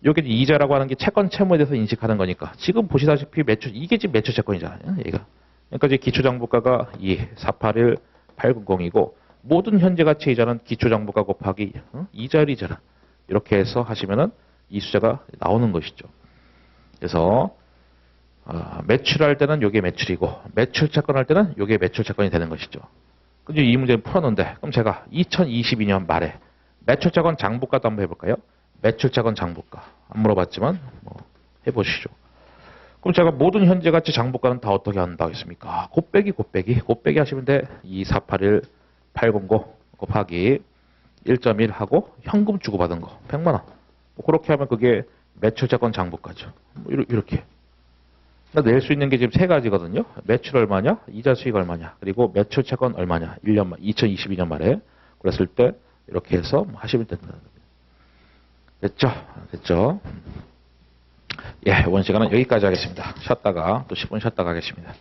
여기 이자라고 하는 게 채권 채무에 대해서 인식하는 거니까 지금 보시다시피 매출 이게 지금 매출 채권이잖아요. 얘가. 그러니까 이제 기초장부가가 2, 4, 8, 1, 890이고 모든 현재 가치 이자는 기초장부가 곱하기 이자율이잖아. 이렇게 해서 하시면은 이 숫자가 나오는 것이죠. 그래서 매출할 때는 이게 매출이고 매출 채권 할 때는 이게 매출 채권이 되는 것이죠. 근데 이 문제를 풀었는데 그럼 제가 2022년 말에 매출 채권 장부가도 한번 해볼까요? 매출 채권 장부가 안 물어봤지만 뭐 해보시죠. 그럼 제가 모든 현재 가치 장부가는 다 어떻게 한다고 했습니까? 곱빼기 하시면 돼. 2, 4, 8, 1, 800 곱하기 1.1 하고 현금 주고받은 거 100만 원. 뭐 그렇게 하면 그게 매출 채권 장부가죠. 뭐 이렇게. 낼 수 있는 게 지금 세 가지거든요. 매출 얼마냐, 이자 수익 얼마냐, 그리고 매출 채권 얼마냐. 1년 말, 2022년 말에. 그랬을 때 이렇게 해서 하시면 된다는 겁니다. 됐죠? 예, 이번 시간은 여기까지 하겠습니다. 쉬었다가 또 10분 쉬었다가 하겠습니다.